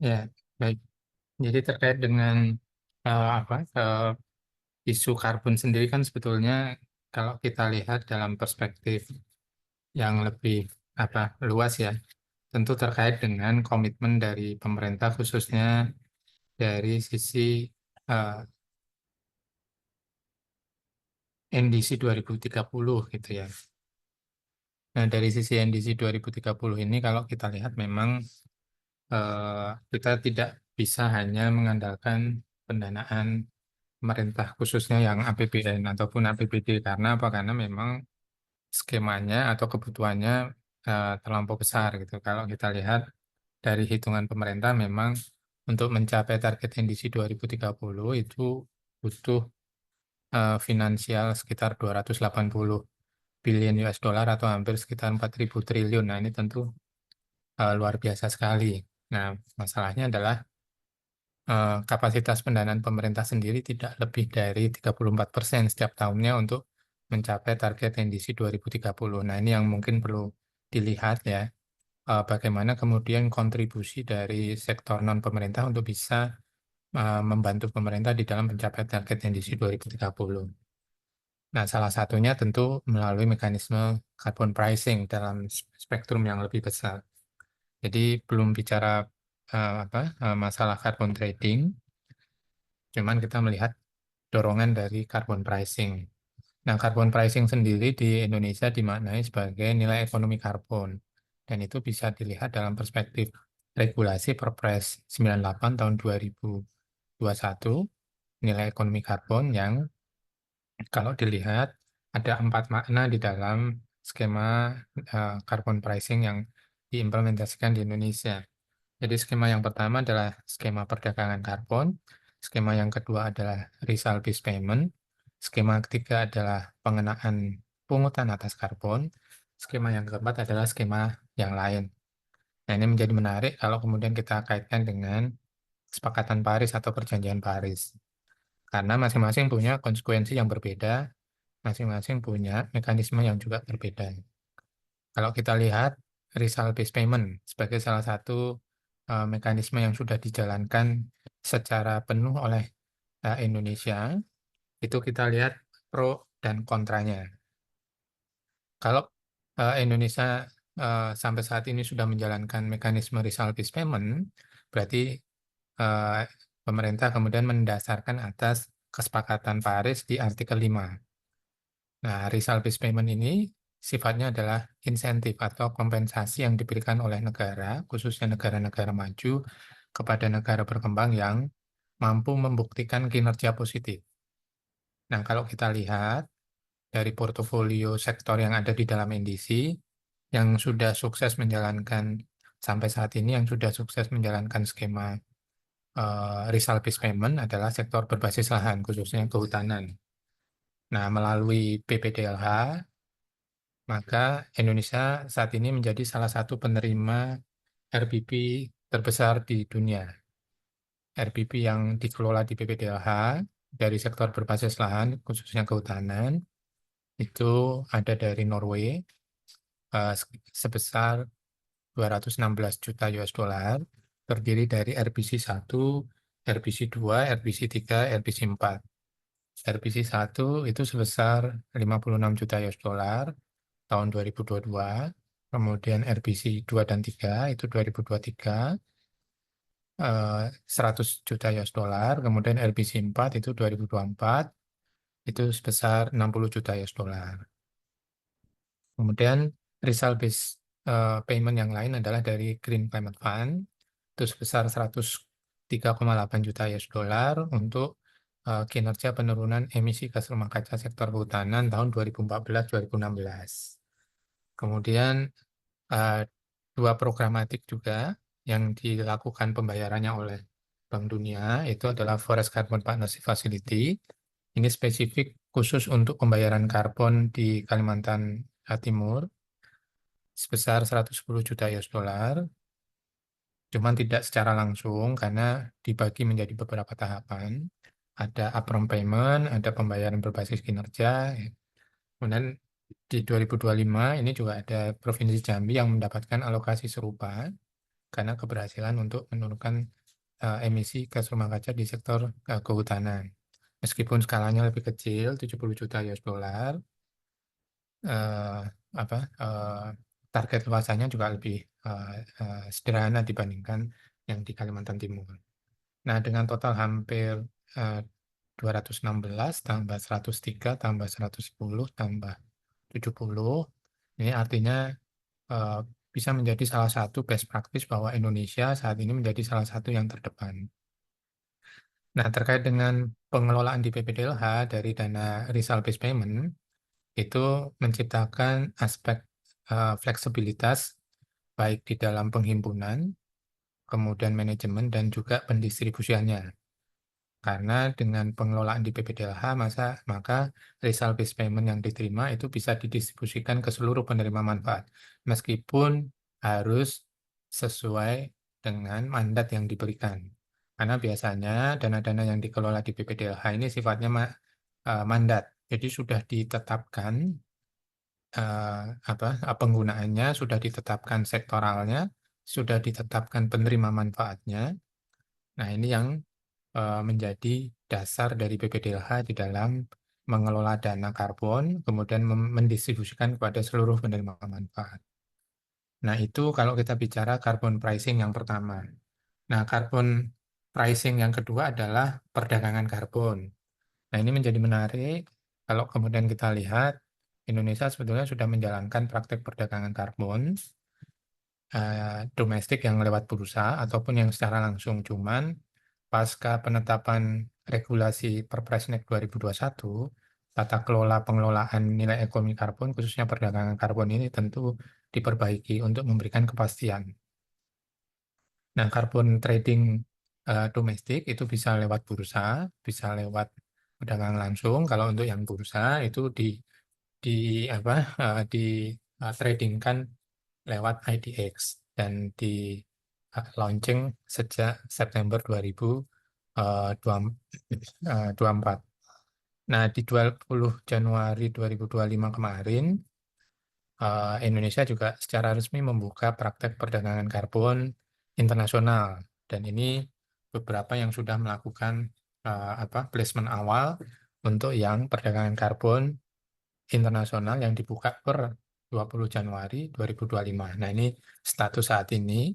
Ya, baik. Jadi terkait dengan apa isu karbon sendiri kan sebetulnya kalau kita lihat dalam perspektif yang lebih apa luas ya, tentu terkait dengan komitmen dari pemerintah khususnya dari sisi eh, NDC 2030 gitu ya. Nah, dari sisi NDC 2030 ini kalau kita lihat memang kita tidak bisa hanya mengandalkan pendanaan pemerintah khususnya yang APBN ataupun APBD karena apa? Karena memang skemanya atau kebutuhannya terlampau besar gitu. Kalau kita lihat dari hitungan pemerintah memang untuk mencapai target NDC 2030 itu butuh finansial sekitar 280 billion US dollar atau hampir sekitar 4.000 triliun. Nah, ini tentu luar biasa sekali. Nah, masalahnya adalah kapasitas pendanaan pemerintah sendiri tidak lebih dari 34% setiap tahunnya untuk mencapai target NDC 2030. Nah, ini yang mungkin perlu dilihat ya, bagaimana kemudian kontribusi dari sektor non-pemerintah untuk bisa membantu pemerintah di dalam mencapai target NDC 2030. Nah, salah satunya tentu melalui mekanisme carbon pricing dalam spektrum yang lebih besar. Jadi belum bicara masalah carbon trading, cuman kita melihat dorongan dari carbon pricing. Nah, carbon pricing sendiri di Indonesia dimaknai sebagai nilai ekonomi karbon. Dan itu bisa dilihat dalam perspektif regulasi Perpres 98 tahun 2021, nilai ekonomi karbon yang kalau dilihat ada 4 makna di dalam skema carbon pricing yang diimplementasikan di Indonesia. Jadi skema yang pertama adalah skema perdagangan karbon, skema yang kedua adalah result based payment, skema ketiga adalah pengenaan pungutan atas karbon, skema yang keempat adalah skema yang lain. Nah, ini menjadi menarik kalau kemudian kita kaitkan dengan kesepakatan Paris atau perjanjian Paris. Karena masing-masing punya konsekuensi yang berbeda, masing-masing punya mekanisme yang juga berbeda. Kalau kita lihat result based payment sebagai salah satu mekanisme yang sudah dijalankan secara penuh oleh Indonesia, itu kita lihat pro dan kontranya. Kalau Indonesia sampai saat ini sudah menjalankan mekanisme result based payment, berarti eh, pemerintah kemudian mendasarkan atas kesepakatan Paris di artikel 5. Nah, result based payment ini sifatnya adalah insentif atau kompensasi yang diberikan oleh negara, khususnya negara-negara maju, kepada negara berkembang yang mampu membuktikan kinerja positif. Nah, kalau kita lihat dari portofolio sektor yang ada di dalam NDC, yang sudah sukses menjalankan sampai saat ini, yang sudah sukses menjalankan skema result based payment adalah sektor berbasis lahan, khususnya kehutanan. Nah, melalui PPDLH, maka Indonesia saat ini menjadi salah satu penerima RBP terbesar di dunia. RBP yang dikelola di PPDLH dari sektor berbasis lahan, khususnya kehutanan, itu ada dari Norway sebesar 216 juta US dollar, terdiri dari RBC 1, RBC 2, RBC 3, RBC 4. RBC 1 itu sebesar 56 juta US dollar tahun 2022, kemudian RBC 2 dan 3 itu 2023 eh, 100 juta US dollar, kemudian RBC 4 itu 2024 itu sebesar 60 juta US dollar. Kemudian result based payment yang lain adalah dari Green Climate Fund itu sebesar 103,8 juta US dollar untuk kinerja penurunan emisi gas rumah kaca sektor kehutanan tahun 2014-2016. Kemudian eh, dua programatik juga yang dilakukan pembayarannya oleh Bank Dunia itu adalah Forest Carbon Partnership Facility. Ini spesifik khusus untuk pembayaran karbon di Kalimantan Timur sebesar 110 juta US dollar. Cuman tidak secara langsung karena dibagi menjadi beberapa tahapan. Ada upfront payment, ada pembayaran berbasis kinerja. Kemudian di 2025 ini juga ada Provinsi Jambi yang mendapatkan alokasi serupa karena keberhasilan untuk menurunkan emisi gas rumah kaca di sektor kehutanan. Meskipun skalanya lebih kecil, 70 juta US dollar, eh, apa target luasannya juga lebih sederhana dibandingkan yang di Kalimantan Timur. Nah, dengan total hampir 216 tambah 103 tambah 110 tambah 70, ini artinya eh, bisa menjadi salah satu best practice bahwa Indonesia saat ini menjadi salah satu yang terdepan. Nah, terkait dengan pengelolaan di PPDLH dari dana result based payment, itu menciptakan aspek fleksibilitas baik di dalam penghimpunan, kemudian manajemen, dan juga pendistribusiannya. Karena dengan pengelolaan di PPDLH, maka result based payment yang diterima itu bisa didistribusikan ke seluruh penerima manfaat, meskipun harus sesuai dengan mandat yang diberikan. Karena biasanya dana-dana yang dikelola di PPDLH ini sifatnya mandat, jadi sudah ditetapkan penggunaannya, sudah ditetapkan sektoralnya, sudah ditetapkan penerima manfaatnya. Nah, ini yang menjadi dasar dari PPDLH di dalam mengelola dana karbon, kemudian mendistribusikan kepada seluruh penerima manfaat. Nah, itu kalau kita bicara carbon pricing yang pertama. Nah, carbon pricing yang kedua adalah perdagangan karbon. Nah, ini menjadi menarik kalau kemudian kita lihat Indonesia sebetulnya sudah menjalankan praktek perdagangan karbon domestik yang lewat bursa ataupun yang secara langsung. Cuman pasca penetapan regulasi Perpresnek 2021, tata kelola pengelolaan nilai ekonomi karbon, khususnya perdagangan karbon ini tentu diperbaiki untuk memberikan kepastian. Nah, carbon trading domestik itu bisa lewat bursa, bisa lewat perdagangan langsung. Kalau untuk yang bursa itu di apa di tradingkan lewat IDX dan di launching sejak September 2024. Nah, di 20 Januari 2025 kemarin, Indonesia juga secara resmi membuka praktek perdagangan karbon internasional. Dan ini beberapa yang sudah melakukan placement awal untuk yang perdagangan karbon internasional yang dibuka per 20 Januari 2025. Nah, ini status saat ini.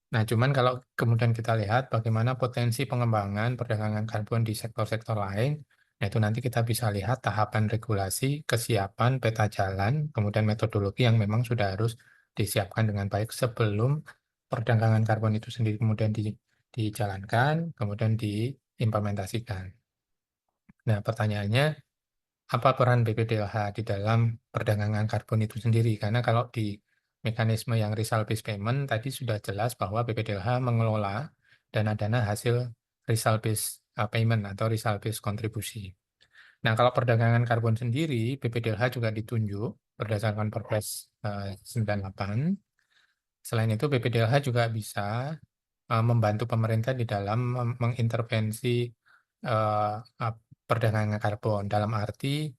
Nah, cuman kalau kemudian kita lihat bagaimana potensi pengembangan perdagangan karbon di sektor-sektor lain, nah itu nanti kita bisa lihat tahapan regulasi, kesiapan, peta jalan, kemudian metodologi yang memang sudah harus disiapkan dengan baik sebelum perdagangan karbon itu sendiri kemudian dijalankan, kemudian diimplementasikan. Nah, pertanyaannya, apa peran BPDLH di dalam perdagangan karbon itu sendiri? Karena kalau di mekanisme yang result based payment tadi sudah jelas bahwa BPDLH mengelola dana-dana hasil result based payment atau result based kontribusi. Nah, kalau perdagangan karbon sendiri, BPDLH juga ditunjuk berdasarkan Perpres 98. Selain itu, BPDLH juga bisa membantu pemerintah di dalam mengintervensi eh, perdagangan karbon. Dalam arti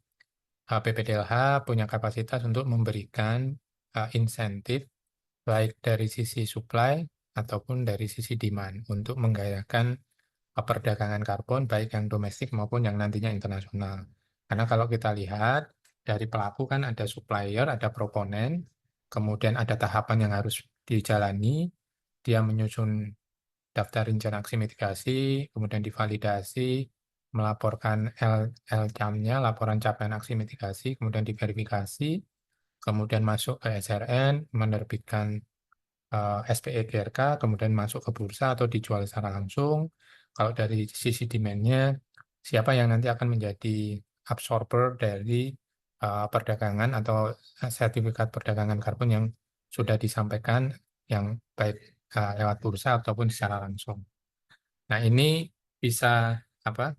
PPDLH punya kapasitas untuk memberikan insentif baik dari sisi supply ataupun dari sisi demand untuk menggairahkan perdagangan karbon baik yang domestik maupun yang nantinya internasional. Karena kalau kita lihat dari pelaku kan ada supplier, ada proponen, kemudian ada tahapan yang harus dijalani, dia menyusun daftar rencana aksi mitigasi, kemudian divalidasi, melaporkan LCAM-nya, laporan capaian aksi mitigasi, kemudian diverifikasi, kemudian masuk ke SRN, menerbitkan SPE GRK, kemudian masuk ke bursa atau dijual secara langsung. Kalau dari sisi demand-nya, siapa yang nanti akan menjadi absorber dari perdagangan atau sertifikat perdagangan karbon yang sudah disampaikan, yang baik lewat bursa ataupun secara langsung. Nah, ini bisa apa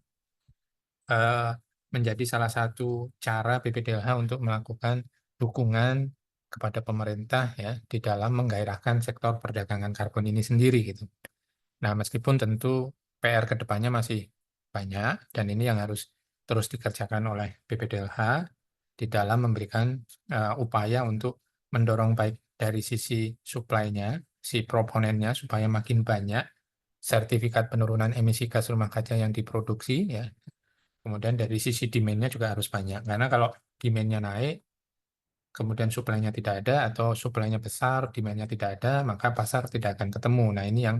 eh, menjadi salah satu cara BPDLH untuk melakukan dukungan kepada pemerintah ya di dalam menggairahkan sektor perdagangan karbon ini sendiri gitu. Nah, meskipun tentu PR ke depannya masih banyak dan ini yang harus terus dikerjakan oleh BPDLH di dalam memberikan upaya untuk mendorong baik dari sisi supply-nya si proponennya supaya makin banyak sertifikat penurunan emisi gas rumah kaca yang diproduksi ya. Kemudian dari sisi demand-nya juga harus banyak. Karena kalau demand-nya naik, kemudian supply-nya tidak ada atau supply-nya besar, demand-nya tidak ada, maka pasar tidak akan ketemu. Nah, ini yang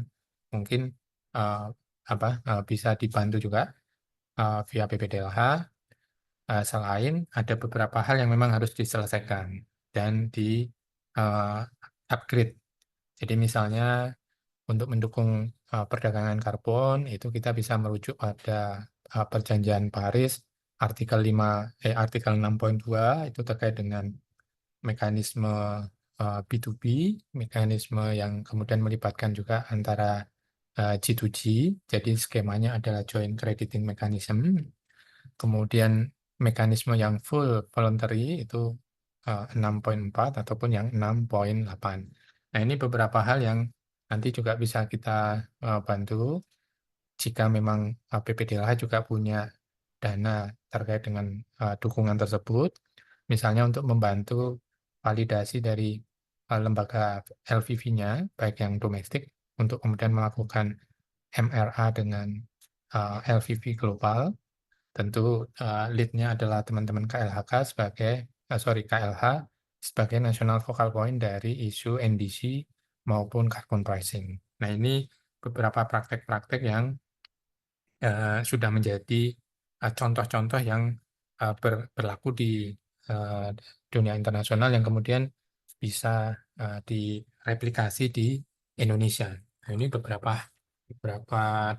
mungkin eh, bisa dibantu juga via PPDLH. Selain ada beberapa hal yang memang harus diselesaikan dan di eh, upgrade. Jadi misalnya untuk mendukung perdagangan karbon itu kita bisa merujuk pada Perjanjian Paris artikel 6.2 itu terkait dengan mekanisme B2B, mekanisme yang kemudian melibatkan juga antara G2G, jadi skemanya adalah Joint Crediting Mechanism. Kemudian mekanisme yang full voluntary itu 6.4 ataupun yang 6.8. Nah, ini beberapa hal yang nanti juga bisa kita bantu jika memang PPDLH juga punya dana terkait dengan dukungan tersebut, misalnya untuk membantu validasi dari lembaga LVV-nya, baik yang domestik, untuk kemudian melakukan MRA dengan LVV global. Tentu lead-nya adalah teman-teman KLHK KLH sebagai National Focal Point dari isu NDC maupun carbon pricing. Nah, ini beberapa praktek-praktek yang sudah menjadi contoh-contoh yang berlaku di eh, dunia internasional yang kemudian bisa direplikasi di Indonesia. Nah, ini beberapa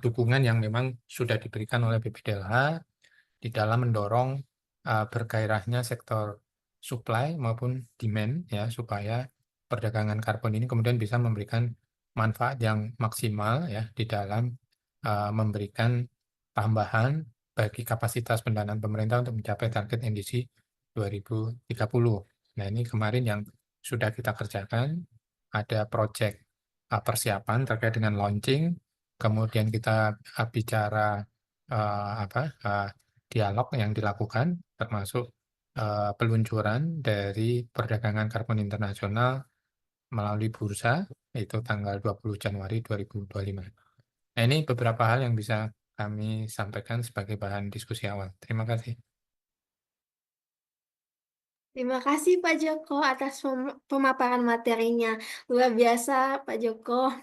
dukungan yang memang sudah diberikan oleh BPDLH di dalam mendorong bergairahnya sektor supply maupun demand ya supaya perdagangan karbon ini kemudian bisa memberikan manfaat yang maksimal ya di dalam memberikan tambahan bagi kapasitas pendanaan pemerintah untuk mencapai target NDC 2030. Nah, ini kemarin yang sudah kita kerjakan ada proyek persiapan terkait dengan launching, kemudian kita bicara apa dialog yang dilakukan termasuk peluncuran dari perdagangan karbon internasional melalui bursa itu tanggal 20 Januari 2025. Nah, ini beberapa hal yang bisa kami sampaikan sebagai bahan diskusi awal. Terima kasih. Terima kasih Pak Joko atas pemaparan materinya. Luar biasa Pak Joko.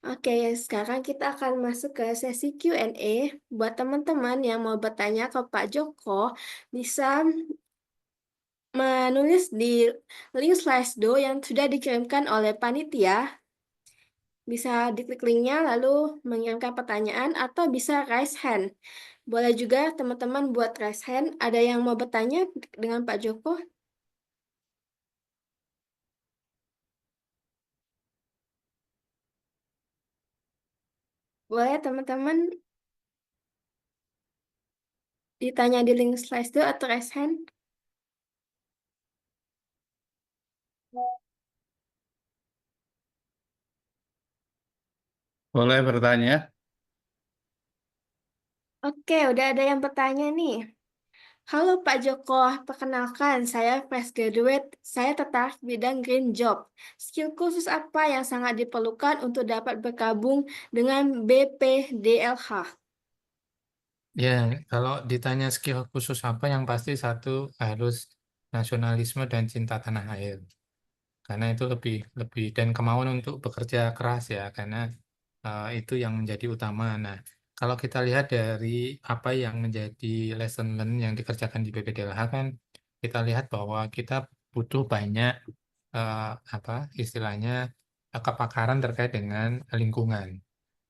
Oke, sekarang kita akan masuk ke sesi Q&A. Buat teman-teman yang mau bertanya ke Pak Joko, bisa menulis di link Slido yang sudah dikirimkan oleh panitia. Bisa diklik linknya lalu mengirimkan pertanyaan atau bisa raise hand. Boleh juga teman-teman buat raise hand. Ada yang mau bertanya dengan Pak Joko? Boleh teman-teman ditanya di link Slido atau raise hand? Boleh bertanya? Oke, udah ada yang bertanya nih. Halo Pak Joko, perkenalkan saya fresh graduate. Saya tertarik bidang green job. Skill khusus apa yang sangat diperlukan untuk dapat bergabung dengan BPDLH? Ya, kalau ditanya skill khusus apa yang pasti satu harus nasionalisme dan cinta tanah air. Karena itu lebih lebih dan kemauan untuk bekerja keras ya, karena itu yang menjadi utama. Nah, kalau kita lihat dari apa yang menjadi lesson learn yang dikerjakan di BPDLH kan, kita lihat bahwa kita butuh banyak eh, apa istilahnya kepakaran terkait dengan lingkungan.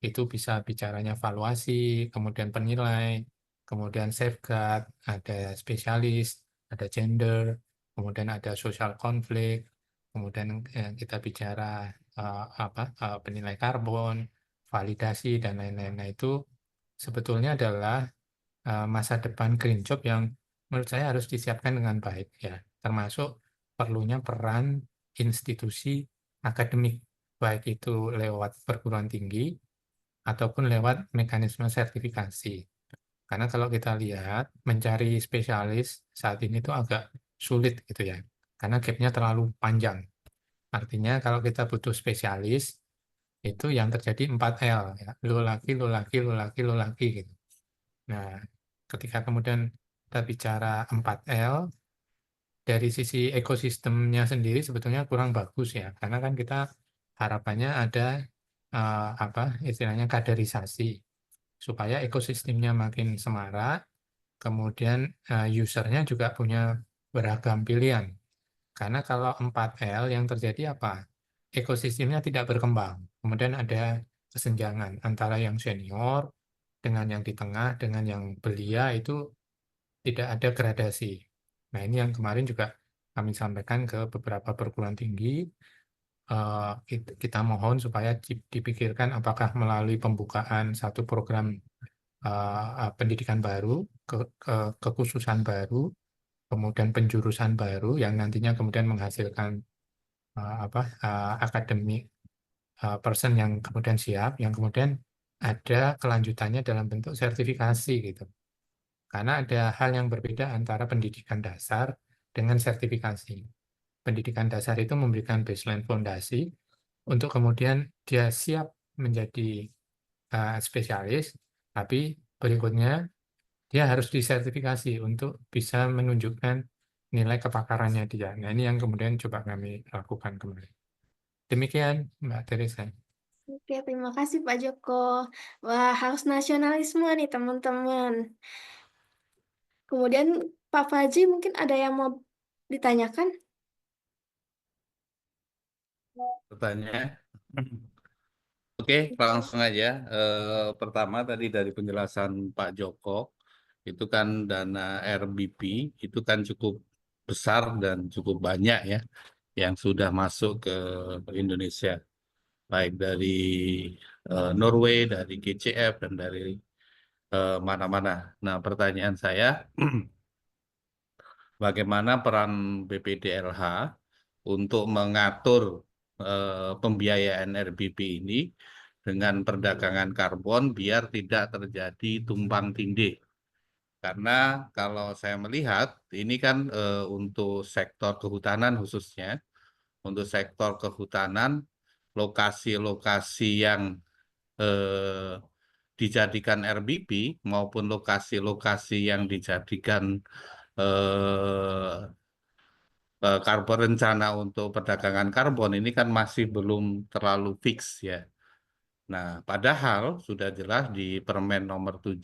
Itu bisa bicaranya valuasi, kemudian penilai, kemudian safeguard, ada spesialis, ada gender, kemudian ada social conflict, kemudian kita bicara penilai karbon, validasi dan lain-lain. Nah, itu sebetulnya adalah masa depan green job yang menurut saya harus disiapkan dengan baik ya, termasuk perlunya peran institusi akademik baik itu lewat perguruan tinggi ataupun lewat mekanisme sertifikasi. Karena kalau kita lihat mencari spesialis saat ini tuh agak sulit gitu ya, karena gapnya terlalu panjang. Artinya kalau kita butuh spesialis, itu yang terjadi 4L, ya. Lo laki, lo laki, lo laki, lo laki, gitu. Nah, ketika kemudian kita bicara 4L, dari sisi ekosistemnya sendiri sebetulnya kurang bagus ya, karena kan kita harapannya ada apa istilahnya kaderisasi supaya ekosistemnya makin semarak, kemudian usernya juga punya beragam pilihan. Karena kalau 4L yang terjadi apa? Ekosistemnya tidak berkembang. Kemudian ada kesenjangan antara yang senior dengan yang di tengah dengan yang belia itu tidak ada gradasi. Nah, ini yang kemarin juga kami sampaikan ke beberapa perguruan tinggi. Kita mohon supaya dipikirkan apakah melalui pembukaan satu program pendidikan baru, kekhususan baru, kemudian penjurusan baru yang nantinya kemudian menghasilkan akademik person yang kemudian siap, yang kemudian ada kelanjutannya dalam bentuk sertifikasi gitu. Karena ada hal yang berbeda antara pendidikan dasar dengan sertifikasi. Pendidikan dasar itu memberikan baseline fondasi untuk kemudian dia siap menjadi spesialis, tapi berikutnya dia harus disertifikasi untuk bisa menunjukkan nilai kepakarannya dia. Nah, ini yang kemudian coba kami lakukan kemarin. Demikian, Mbak Teresa. Oke, terima kasih Pak Joko. Wah, harus nasionalisme nih teman-teman. Kemudian Pak Fajri mungkin ada yang mau ditanyakan? Pertanyaan. Oke, langsung aja. Pertama tadi dari penjelasan Pak Joko, itu kan dana RBP itu kan cukup besar dan cukup banyak ya yang sudah masuk ke Indonesia, baik dari Norway, dari GCF dan dari mana-mana. Nah, pertanyaan saya, bagaimana peran BPDLH untuk mengatur pembiayaan RBP ini dengan perdagangan karbon biar tidak terjadi tumpang tindih. Karena kalau saya melihat ini kan untuk sektor kehutanan khususnya, untuk sektor kehutanan, lokasi-lokasi yang eh, dijadikan RBP maupun lokasi-lokasi yang dijadikan eh, karbon rencana untuk perdagangan karbon ini kan masih belum terlalu fix ya. Nah, padahal sudah jelas di Permen nomor 7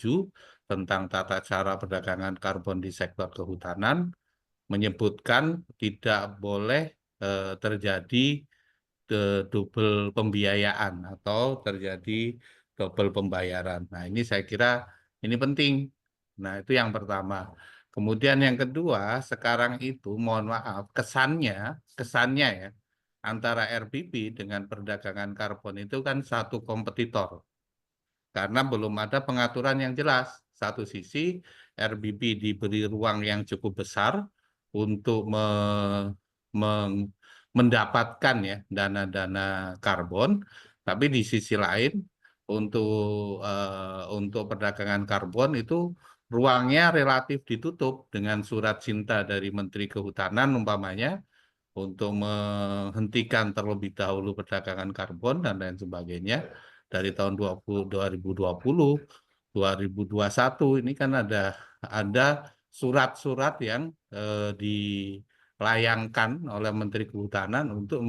tentang tata cara perdagangan karbon di sektor kehutanan menyebutkan tidak boleh terjadi double pembiayaan atau terjadi double pembayaran. Nah, ini saya kira ini penting. Nah, itu yang pertama. Kemudian yang kedua, sekarang itu mohon maaf, kesannya ya, antara RBP dengan perdagangan karbon itu kan satu kompetitor. Karena belum ada pengaturan yang jelas. Satu sisi, RBP diberi ruang yang cukup besar untuk mendapatkan ya dana-dana karbon, tapi di sisi lain untuk untuk perdagangan karbon itu ruangnya relatif ditutup dengan surat cinta dari Menteri Kehutanan umpamanya untuk menghentikan terlebih dahulu perdagangan karbon dan lain sebagainya dari tahun 2020, 2021 ini kan ada surat-surat yang dilayangkan oleh Menteri Kehutanan untuk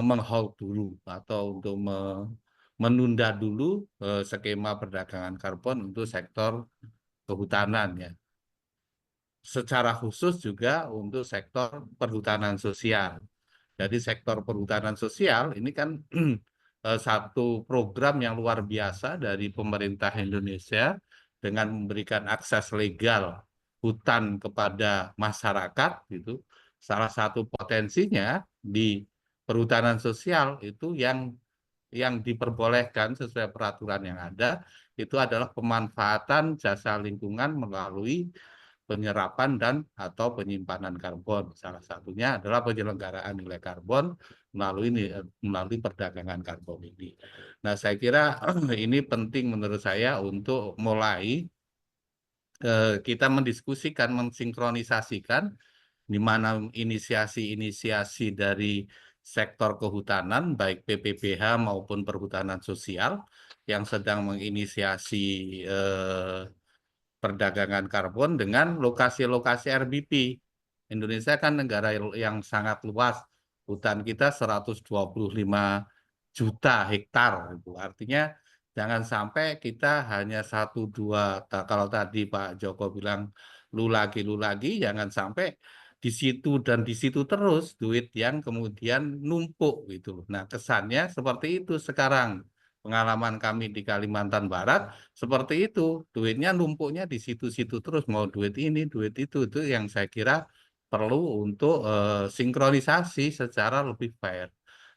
menghold dulu atau untuk menunda dulu skema perdagangan karbon untuk sektor kehutanan ya. Secara khusus juga untuk sektor perhutanan sosial. Jadi sektor perhutanan sosial ini kan satu program yang luar biasa dari pemerintah Indonesia dengan memberikan akses legal hutan kepada masyarakat gitu. Salah satu potensinya di perhutanan sosial itu yang diperbolehkan sesuai peraturan yang ada itu adalah pemanfaatan jasa lingkungan melalui penyerapan dan atau penyimpanan karbon. Salah satunya adalah penyelenggaraan nilai karbon melalui perdagangan karbon ini. Nah, saya kira ini penting menurut saya untuk mulai kita mendiskusikan, mensinkronisasikan di mana inisiasi-inisiasi dari sektor kehutanan, baik PPBH maupun perhutanan sosial, yang sedang menginisiasi perdagangan karbon dengan lokasi-lokasi RBP. Indonesia kan negara yang sangat luas, hutan kita 125 juta hektar. Artinya jangan sampai kita hanya 1-2, kalau tadi Pak Joko bilang lu lagi, jangan sampai di situ dan di situ terus duit yang kemudian numpuk gitu. Nah, kesannya seperti itu sekarang. Pengalaman kami di Kalimantan Barat seperti itu, duitnya numpuknya di situ-situ terus, mau duit ini, duit itu yang saya kira perlu untuk sinkronisasi secara lebih fair.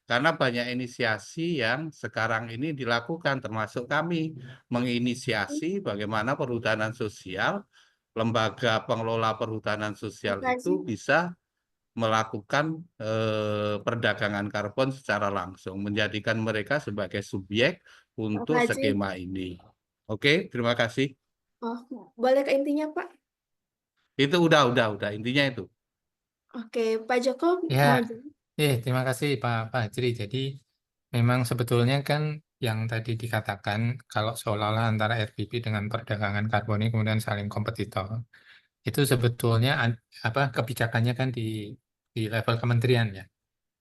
Karena banyak inisiasi yang sekarang ini dilakukan, termasuk kami menginisiasi bagaimana perhutanan sosial, lembaga pengelola perhutanan sosial Apa sih? itu bisa melakukan perdagangan karbon secara langsung, menjadikan mereka sebagai subjek Apa untuk aja? skema ini. Oke, terima kasih. Oh, boleh ke intinya, Pak? Itu udah intinya itu. Oke, Pak Joko Ya, mau jawab? terima kasih Pak Hajri. Jadi memang sebetulnya kan yang tadi dikatakan kalau seolah-olah antara RBP dengan perdagangan karbon ini kemudian saling kompetitor, itu sebetulnya apa kebijakannya kan di level kementerian ya.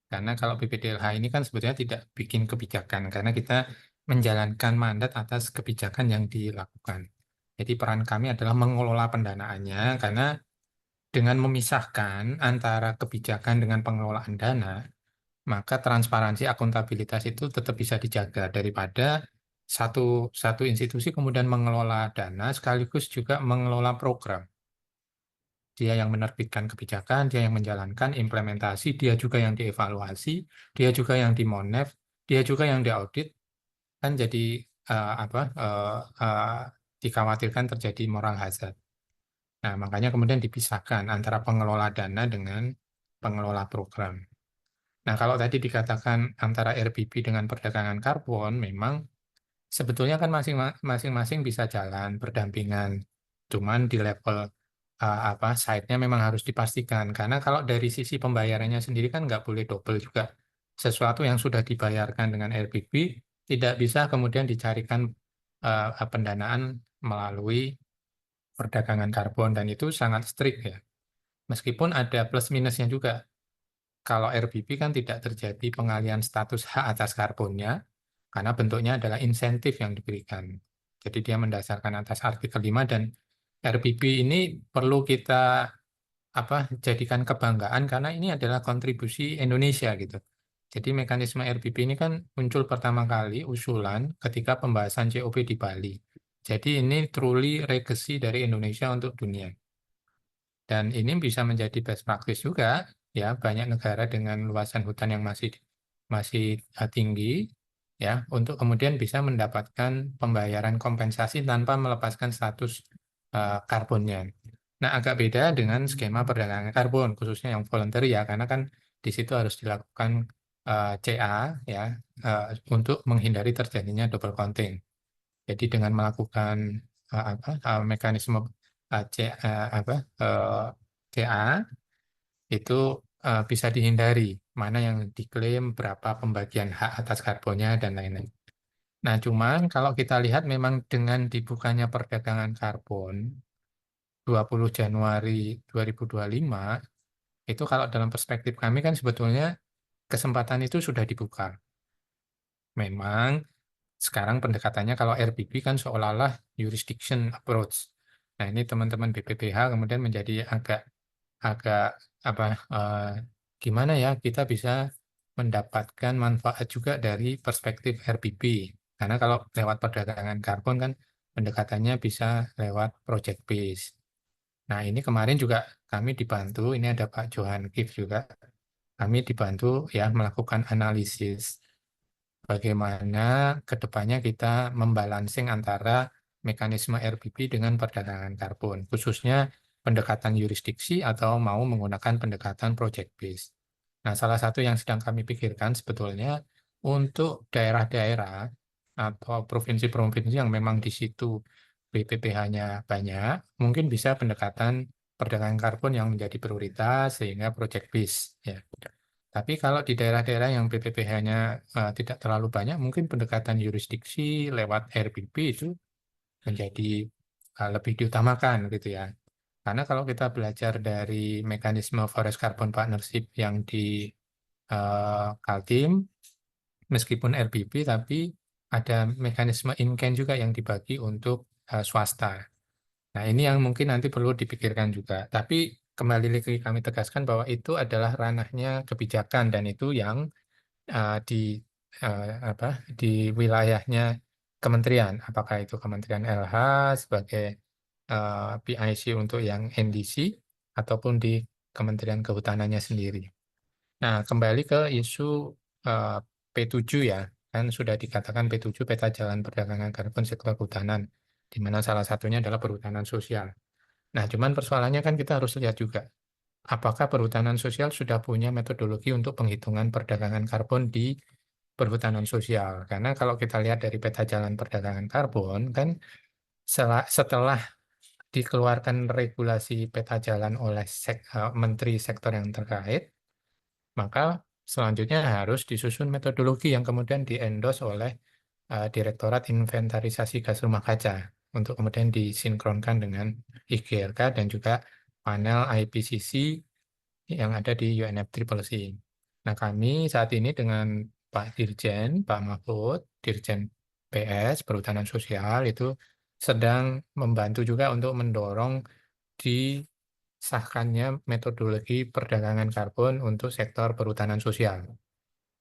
Karena kalau BPDLH ini kan sebetulnya tidak bikin kebijakan karena kita menjalankan mandat atas kebijakan yang dilakukan. Jadi peran kami adalah mengelola pendanaannya karena dengan memisahkan antara kebijakan dengan pengelolaan dana, maka transparansi akuntabilitas itu tetap bisa dijaga daripada satu institusi kemudian mengelola dana sekaligus juga mengelola program. Dia yang menerbitkan kebijakan, dia yang menjalankan implementasi, dia juga yang dievaluasi, dia juga yang dimonef, dia juga yang diaudit, kan jadi dikhawatirkan terjadi moral hazard. Nah, makanya kemudian dipisahkan antara pengelola dana dengan pengelola program. Nah, kalau tadi dikatakan antara RBP dengan perdagangan karbon, memang sebetulnya kan masing-masing bisa jalan berdampingan. Cuman di level site-nya memang harus dipastikan. Karena kalau dari sisi pembayarannya sendiri kan nggak boleh double juga. Sesuatu yang sudah dibayarkan dengan RBP tidak bisa kemudian dicarikan pendanaan melalui perdagangan karbon dan itu sangat strict ya. Meskipun ada plus minusnya juga. Kalau RBP kan tidak terjadi pengalian status hak atas karbonnya, karena bentuknya adalah insentif yang diberikan. Jadi dia mendasarkan atas artikel 5 dan RBP ini perlu kita jadikan kebanggaan karena ini adalah kontribusi Indonesia gitu. Jadi mekanisme RBP ini kan muncul pertama kali usulan ketika pembahasan COP di Bali. Jadi ini truly legacy dari Indonesia untuk dunia. Dan ini bisa menjadi best practice juga, ya banyak negara dengan luasan hutan yang masih masih tinggi, ya untuk kemudian bisa mendapatkan pembayaran kompensasi tanpa melepaskan status karbonnya. Nah, agak beda dengan skema perdagangan karbon, khususnya yang voluntary ya, karena kan di situ harus dilakukan CA ya untuk menghindari terjadinya double counting. Jadi dengan melakukan mekanisme CA itu bisa dihindari mana yang diklaim, berapa pembagian hak atas karbonnya dan lain-lain. Nah, cuman kalau kita lihat memang dengan dibukanya perdagangan karbon 20 Januari 2025 itu kalau dalam perspektif kami kan sebetulnya kesempatan itu sudah dibuka. Memang sekarang pendekatannya kalau RBP kan seolah-olah jurisdiction approach. Nah, ini teman-teman BPPH kemudian menjadi agak agak apa gimana ya kita bisa mendapatkan manfaat juga dari perspektif RBP. Karena kalau lewat perdagangan karbon kan pendekatannya bisa lewat project base. Nah, ini kemarin juga kami dibantu, ini ada Pak Johan Kif juga. Kami dibantu ya melakukan analisis bagaimana ke depannya kita membalancing antara mekanisme RBP dengan perdagangan karbon, khususnya pendekatan yurisdiksi atau mau menggunakan pendekatan project base. Nah, salah satu yang sedang kami pikirkan sebetulnya untuk daerah-daerah atau provinsi-provinsi yang memang di situ BPPH-nya banyak, mungkin bisa pendekatan perdagangan karbon yang menjadi prioritas sehingga project base ya. Tapi kalau di daerah-daerah yang BPPH-nya tidak terlalu banyak, mungkin pendekatan yurisdiksi lewat RBP itu menjadi lebih diutamakan gitu ya. Karena kalau kita belajar dari mekanisme Forest Carbon Partnership yang di Kaltim, meskipun RBP, tapi ada mekanisme in-kind juga yang dibagi untuk swasta. Nah, ini yang mungkin nanti perlu dipikirkan juga. Tapi kembali lagi kami tegaskan bahwa itu adalah ranahnya kebijakan dan itu yang di apa di wilayahnya kementerian. Apakah itu Kementerian LH sebagai PIC untuk yang NDC ataupun di Kementerian Kehutanannya sendiri. Nah, kembali ke isu eh, P7 ya, kan sudah dikatakan P7 peta jalan perdagangan karbon sektor kehutanan, di mana salah satunya adalah perhutanan sosial. Nah, cuman persoalannya kan kita harus lihat juga, apakah perhutanan sosial sudah punya metodologi untuk penghitungan perdagangan karbon di perhutanan sosial. Karena kalau kita lihat dari peta jalan perdagangan karbon, kan setelah dikeluarkan regulasi peta jalan oleh menteri sektor yang terkait, maka selanjutnya harus disusun metodologi yang kemudian di-endorse oleh Direktorat Inventarisasi Gas Rumah Kaca untuk kemudian disinkronkan dengan IGRK dan juga panel IPCC yang ada di UNFCCC. Nah, kami saat ini dengan Pak Dirjen, Pak Mahfud, Dirjen PS, Perhutanan Sosial, itu sedang membantu juga untuk mendorong disahkannya metodologi perdagangan karbon untuk sektor perhutanan sosial.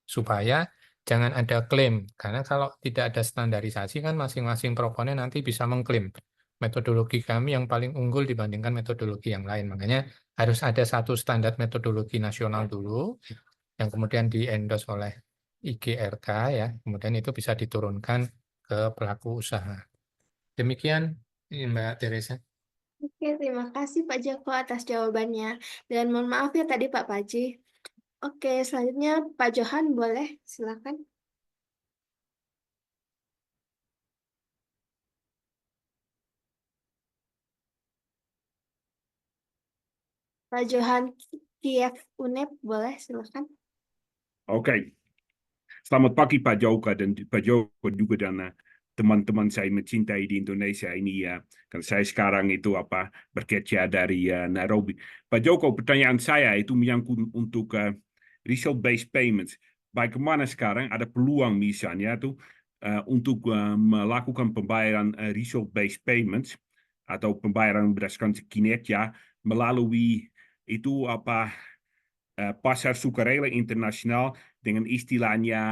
Supaya jangan ada klaim, karena kalau tidak ada standarisasi kan masing-masing proponen nanti bisa mengklaim metodologi kami yang paling unggul dibandingkan metodologi yang lain. Makanya harus ada satu standar metodologi nasional dulu, yang kemudian di-endorse oleh IGRK ya, kemudian itu bisa diturunkan ke pelaku usaha. Demikian Mbak Teresa. Oke, terima kasih Pak Joko atas jawabannya. Dan mohon maaf ya tadi Pak Paji. Oke, selanjutnya Pak Johan boleh, silakan. Pak Johan Kiev UNEP boleh, silakan. Oke. Selamat pagi Pak Joko dan Pak Joko juga dan teman-teman saya mencintai di Indonesia ini ya. Kan saya sekarang itu bekerja dari Nairobi. Pak Joko, pertanyaan saya itu menyangkut untuk result-based payments. Bagaimana sekarang ada peluang misalnya tuh untuk melakukan pembayaran result-based payments atau pembayaran berdasarkan kinerja melalui itu pasar sukarela internasional dengan istilahnya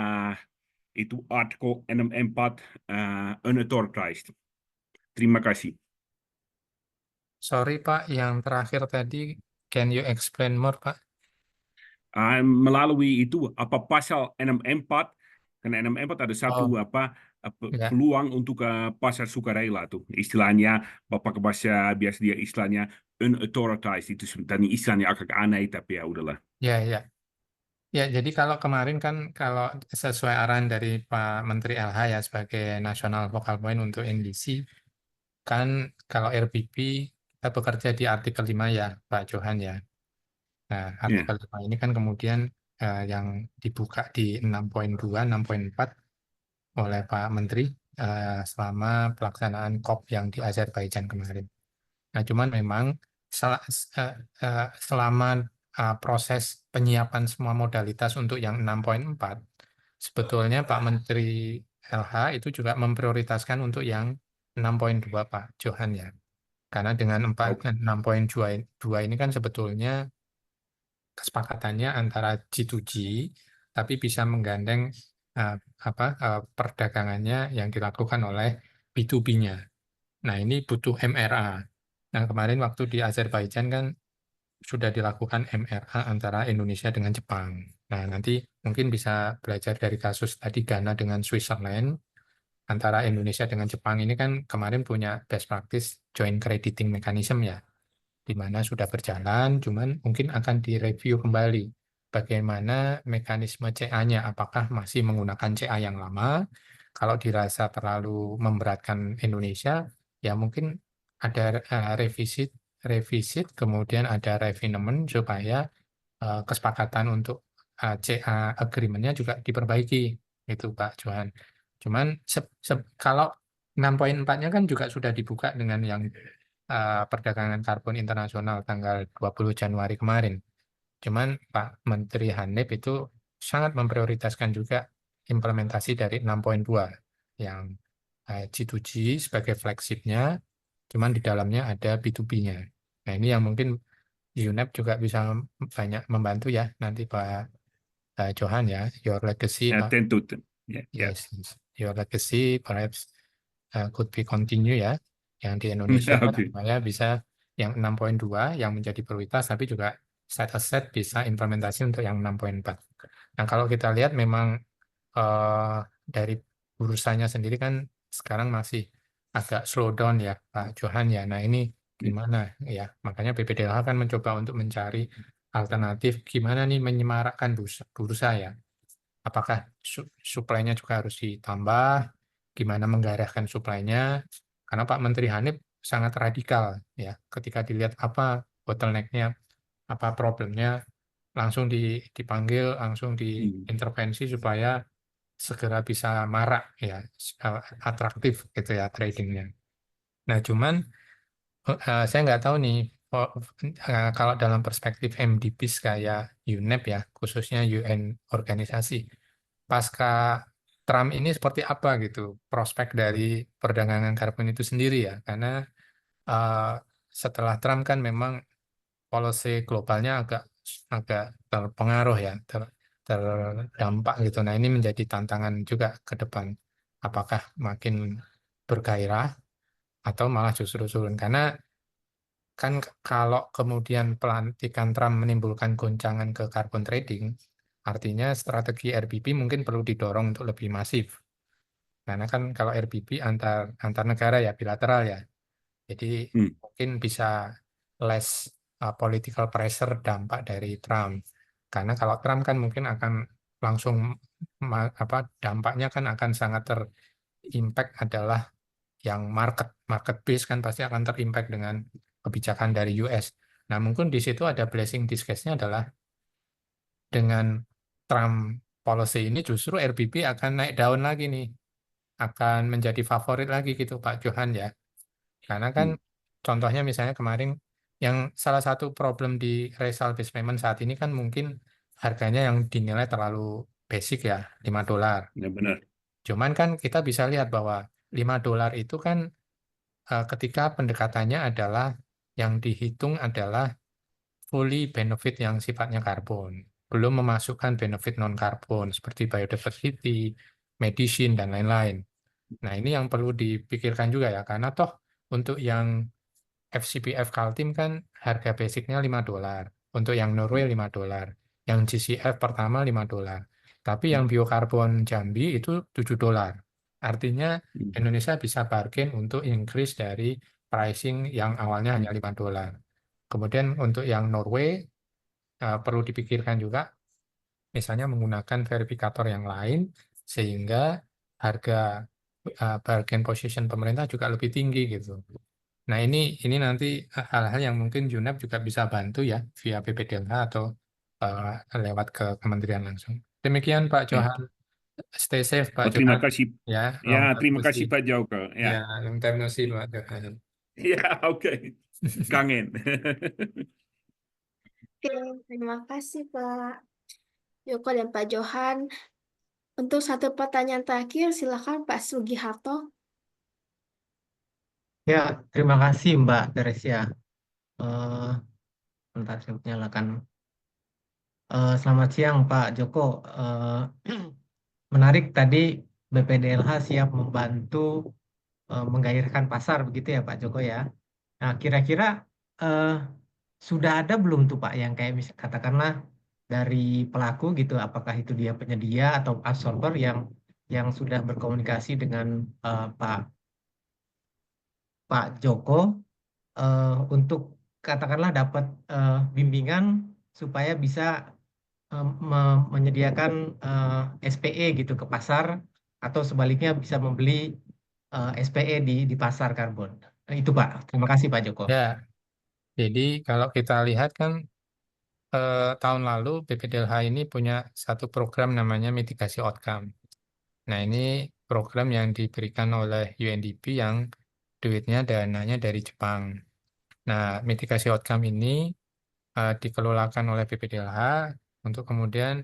itu artikel 64 unauthorized. Terima kasih. Sorry Pak, yang terakhir tadi, can you explain more Pak? Melalui itu pasal 64 karena 64 ada satu Oh, ya. peluang untuk pasar sukarela tuh istilahnya Bapak bahasa biasa dia istilahnya unauthorized itu tadi istilahnya agak aneh tapi ya udahlah. Ya, ya. Ya, jadi kalau kemarin kan kalau sesuai arahan dari Pak Menteri LH ya sebagai National Focal Point untuk NDC, kan kalau RBP kita bekerja di artikel 5 ya Pak Johan ya. Nah, Ya. artikel 5 ini kan kemudian yang dibuka di 6.2, 6.4 oleh Pak Menteri selama pelaksanaan COP yang di Azerbaijan kemarin. Nah, cuman memang selama proses penyiapan semua modalitas untuk yang 6.4, sebetulnya Pak Menteri LH itu juga memprioritaskan untuk yang 6.2 Pak Johan ya. Karena dengan 6.2 ini kan sebetulnya kesepakatannya antara G2G, tapi bisa menggandeng perdagangannya yang dilakukan oleh B2B-nya. Nah, ini butuh MRA. Nah, kemarin waktu di Azerbaijan kan sudah dilakukan MRA antara Indonesia dengan Jepang. Nah, nanti mungkin bisa belajar dari kasus tadi Ghana dengan Switzerland. Antara Indonesia dengan Jepang ini kan kemarin punya best practice joint crediting mechanism ya, di mana sudah berjalan, cuman mungkin akan direview kembali bagaimana mekanisme CA-nya, apakah masih menggunakan CA yang lama. Kalau dirasa terlalu memberatkan Indonesia, ya mungkin ada revisi revisit, kemudian ada refinement supaya kesepakatan untuk CA agreement-nya juga diperbaiki, itu Pak Johan. Cuman kalau 6.4-nya kan juga sudah dibuka dengan yang perdagangan karbon internasional tanggal 20 Januari kemarin. Cuman Pak Menteri Hanif itu sangat memprioritaskan juga implementasi dari 6.2 yang G2G sebagai flagship-nya, cuman di dalamnya ada B2B-nya. Nah, ini yang mungkin UNEP juga bisa banyak membantu ya nanti Pak Johan ya, your legacy, Ya, Pak. tentu. Ya, ya. Yes, your legacy perhaps could be continue ya, yang di Indonesia Oke. supaya bisa yang 6.2 yang menjadi prioritas, tapi juga set asset bisa implementasi untuk yang 6.4. Nah, kalau kita lihat memang dari bursanya sendiri kan sekarang masih agak slow down ya Pak Johan ya. Nah, ini gimana ya? Makanya BPDLH kan mencoba untuk mencari alternatif gimana nih menyemarakkan bursa ya. Apakah suplainya juga harus ditambah? Gimana menggarahkan suplainya? Karena Pak Menteri Hanif sangat radikal ya. Ketika dilihat apa bottleneck-nya, apa problemnya, langsung dipanggil, langsung diintervensi supaya segera bisa marak ya, atraktif gitu ya tradingnya. Nah, cuman saya nggak tahu nih kalau dalam perspektif MDBs kayak UNEP ya, khususnya UN organisasi, pasca Trump ini seperti apa gitu prospek dari perdagangan karbon itu sendiri ya, karena eh, setelah Trump kan memang policy globalnya agak agak terpengaruh ya, terdampak gitu. Nah, ini menjadi tantangan juga ke depan. Apakah makin bergairah atau malah justru turun? Karena kan kalau kemudian pelantikan Trump menimbulkan goncangan ke carbon trading, artinya strategi RBB mungkin perlu didorong untuk lebih masif. Karena kan kalau RBB antar negara ya bilateral ya. Jadi mungkin bisa less political pressure dampak dari Trump. Karena kalau Trump kan mungkin akan langsung dampaknya kan akan sangat terimpact adalah yang market base kan pasti akan terimpact dengan kebijakan dari US. Nah, mungkin di situ ada blessing disguise-nya adalah dengan Trump policy ini justru RBB akan naik daun lagi nih, akan menjadi favorit lagi gitu Pak Johan ya. Karena kan contohnya misalnya kemarin yang salah satu problem di result based payment saat ini kan mungkin harganya yang dinilai terlalu basic ya, $5. Ya, benar. Cuman kan kita bisa lihat bahwa $5 itu kan ketika pendekatannya adalah yang dihitung adalah fully benefit yang sifatnya karbon. Belum memasukkan benefit non-karbon seperti biodiversity, medicine, dan lain-lain. Nah, ini yang perlu dipikirkan juga ya, karena toh untuk yang FCPF Kaltim kan harga basicnya $5. Untuk yang Norway $5. Yang GCF pertama $5. Tapi yang biokarbon Jambi itu $7. Artinya Indonesia bisa bargain untuk increase dari pricing yang awalnya hanya $5. Kemudian untuk yang Norway perlu dipikirkan juga misalnya menggunakan verifikator yang lain sehingga harga bargain position pemerintah juga lebih tinggi gitu. Nah, ini nanti hal-hal yang mungkin UNEP juga bisa bantu ya via PPDLH atau lewat ke kementerian langsung. Demikian Pak Johan. Stay safe Pak Terima Johan. kasih. Ya, Ya, long time terima no kasih see. Pak Joko. Ya, Ya, long time no see Pak Johan. ya, oke. Kangen. Oke, terima kasih Pak Joko dan Pak Johan. Untuk satu pertanyaan terakhir, silakan Pak Sugiharto. Ya, terima kasih Mbak Teresia. Bentar saya nyalakan. Selamat siang Pak Joko. Menarik tadi BPDLH siap membantu menggairahkan pasar begitu ya Pak Joko ya. Nah, kira-kira sudah ada belum tuh Pak yang kayak katakanlah dari pelaku gitu, apakah itu dia penyedia atau absorber yang sudah berkomunikasi dengan Pak Joko untuk katakanlah dapat bimbingan supaya bisa menyediakan SPE gitu ke pasar atau sebaliknya bisa membeli SPE di pasar karbon. Itu Pak. Terima kasih Pak Joko. Ya, Jadi kalau kita lihat kan tahun lalu BPDLH ini punya satu program namanya mitigasi outcome. Nah, ini program yang diberikan oleh UNDP yang dananya dari Jepang. Nah, mitigasi outcome ini dikelolakan oleh BPDLH untuk kemudian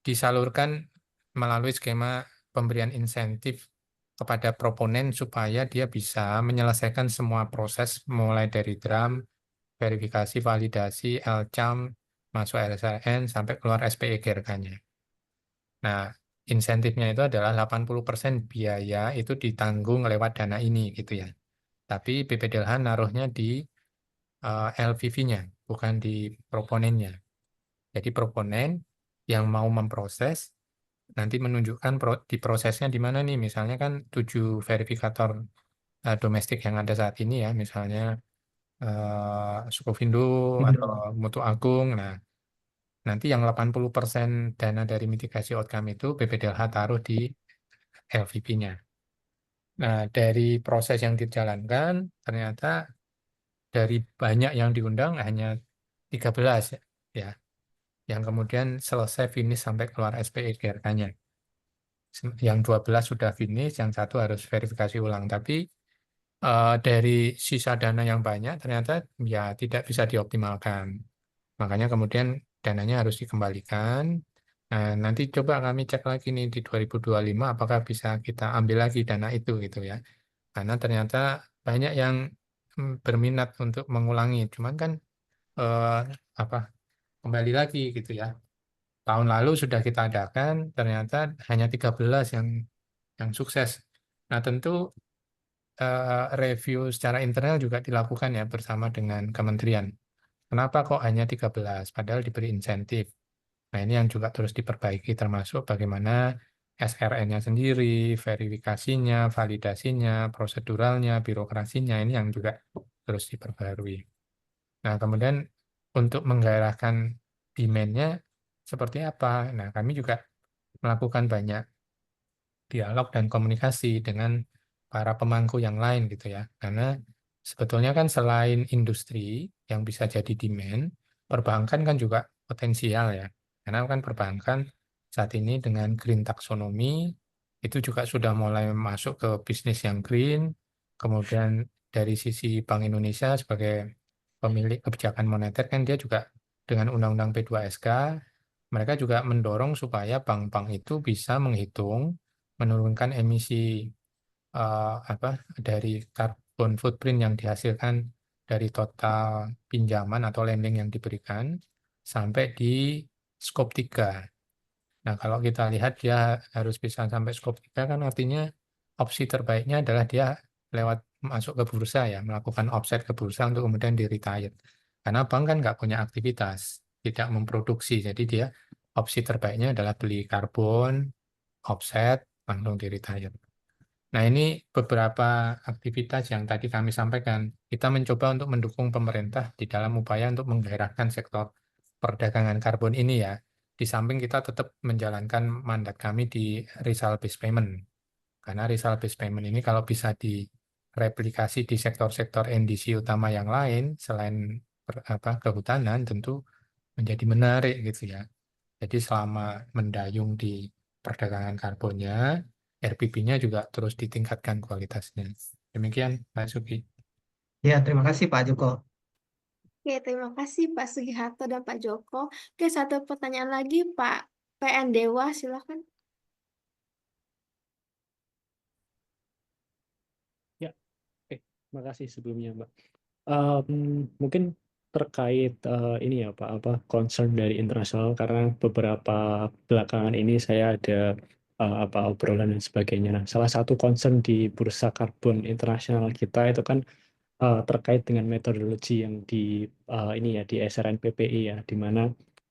disalurkan melalui skema pemberian insentif kepada proponen supaya dia bisa menyelesaikan semua proses mulai dari drum, verifikasi, validasi, LCAM, masuk LSAN, sampai keluar SPE GRK-nya. Nah, insentifnya itu adalah 80% biaya itu ditanggung lewat dana ini gitu ya. Tapi BPDLH naruhnya di LVV-nya, bukan di proponennya. Jadi proponen yang mau memproses nanti menunjukkan di prosesnya di mana nih. Misalnya kan 7 verifikator domestik yang ada saat ini ya, misalnya Sukovindo atau Mutu Agung. Nah, nanti yang 80% dana dari mitigasi outcome itu BPDLH taruh di LVP-nya. Nah, dari proses yang dijalankan, ternyata dari banyak yang diundang hanya 13 ya, yang kemudian selesai finish sampai keluar SPE GRK-nya. Yang 12 sudah finish, yang satu harus verifikasi ulang. Tapi dari sisa dana yang banyak ternyata ya tidak bisa dioptimalkan. Makanya kemudian dananya harus dikembalikan. Nah, nanti coba kami cek lagi nih di 2025 apakah bisa kita ambil lagi dana itu gitu ya. Karena ternyata banyak yang berminat untuk mengulangi. Cuman kan eh, apa kembali lagi gitu ya. Tahun lalu sudah kita adakan, ternyata hanya 13 yang sukses. Nah, tentu review secara internal juga dilakukan ya bersama dengan kementerian. Kenapa kok hanya 13, padahal diberi insentif? Nah, ini yang juga terus diperbaiki termasuk bagaimana SRN-nya sendiri, verifikasinya, validasinya, proseduralnya, birokrasinya, ini yang juga terus diperbarui. Nah, kemudian untuk menggairahkan demand-nya seperti apa? Nah, kami juga melakukan banyak dialog dan komunikasi dengan para pemangku yang lain gitu ya. Karena sebetulnya kan selain industri yang bisa jadi demand, perbankan kan juga potensial ya. Karena kan perbankan saat ini dengan green taxonomy itu juga sudah mulai masuk ke bisnis yang green. Kemudian dari sisi Bank Indonesia sebagai pemilik kebijakan moneter kan dia juga dengan Undang-Undang P2SK mereka juga mendorong supaya bank-bank itu bisa menghitung menurunkan emisi apa dari carbon footprint yang dihasilkan dari total pinjaman atau lending yang diberikan sampai di skop 3. Nah, kalau kita lihat dia harus bisa sampai skop 3 kan artinya opsi terbaiknya adalah dia lewat masuk ke bursa ya, melakukan offset ke bursa untuk kemudian di retire. Karena bank kan nggak punya aktivitas, tidak memproduksi, jadi dia opsi terbaiknya adalah beli karbon, offset, langsung di retire. Nah, ini beberapa aktivitas yang tadi kami sampaikan. Kita mencoba untuk mendukung pemerintah di dalam upaya untuk menggairahkan sektor perdagangan karbon ini ya. Di samping kita tetap menjalankan mandat kami di result based payment. Karena result based payment ini kalau bisa direplikasi di sektor-sektor NDC utama yang lain selain kehutanan tentu menjadi menarik gitu ya. Jadi selama mendayung di perdagangan karbonnya, RPP-nya juga terus ditingkatkan kualitasnya. Demikian, Pak Sugi. Ya, terima kasih Pak Joko. Oke, terima kasih Pak Sugiharto dan Pak Joko. Oke, satu pertanyaan lagi Pak PN Dewa, silakan. Ya, terima kasih sebelumnya, Mbak. Mungkin terkait ini ya Pak, concern dari internasional karena beberapa belakangan ini saya ada obrolan dan sebagainya. Nah, salah satu concern di bursa karbon internasional kita itu kan terkait dengan metodologi yang di ini ya di SRNPPI ya, di mana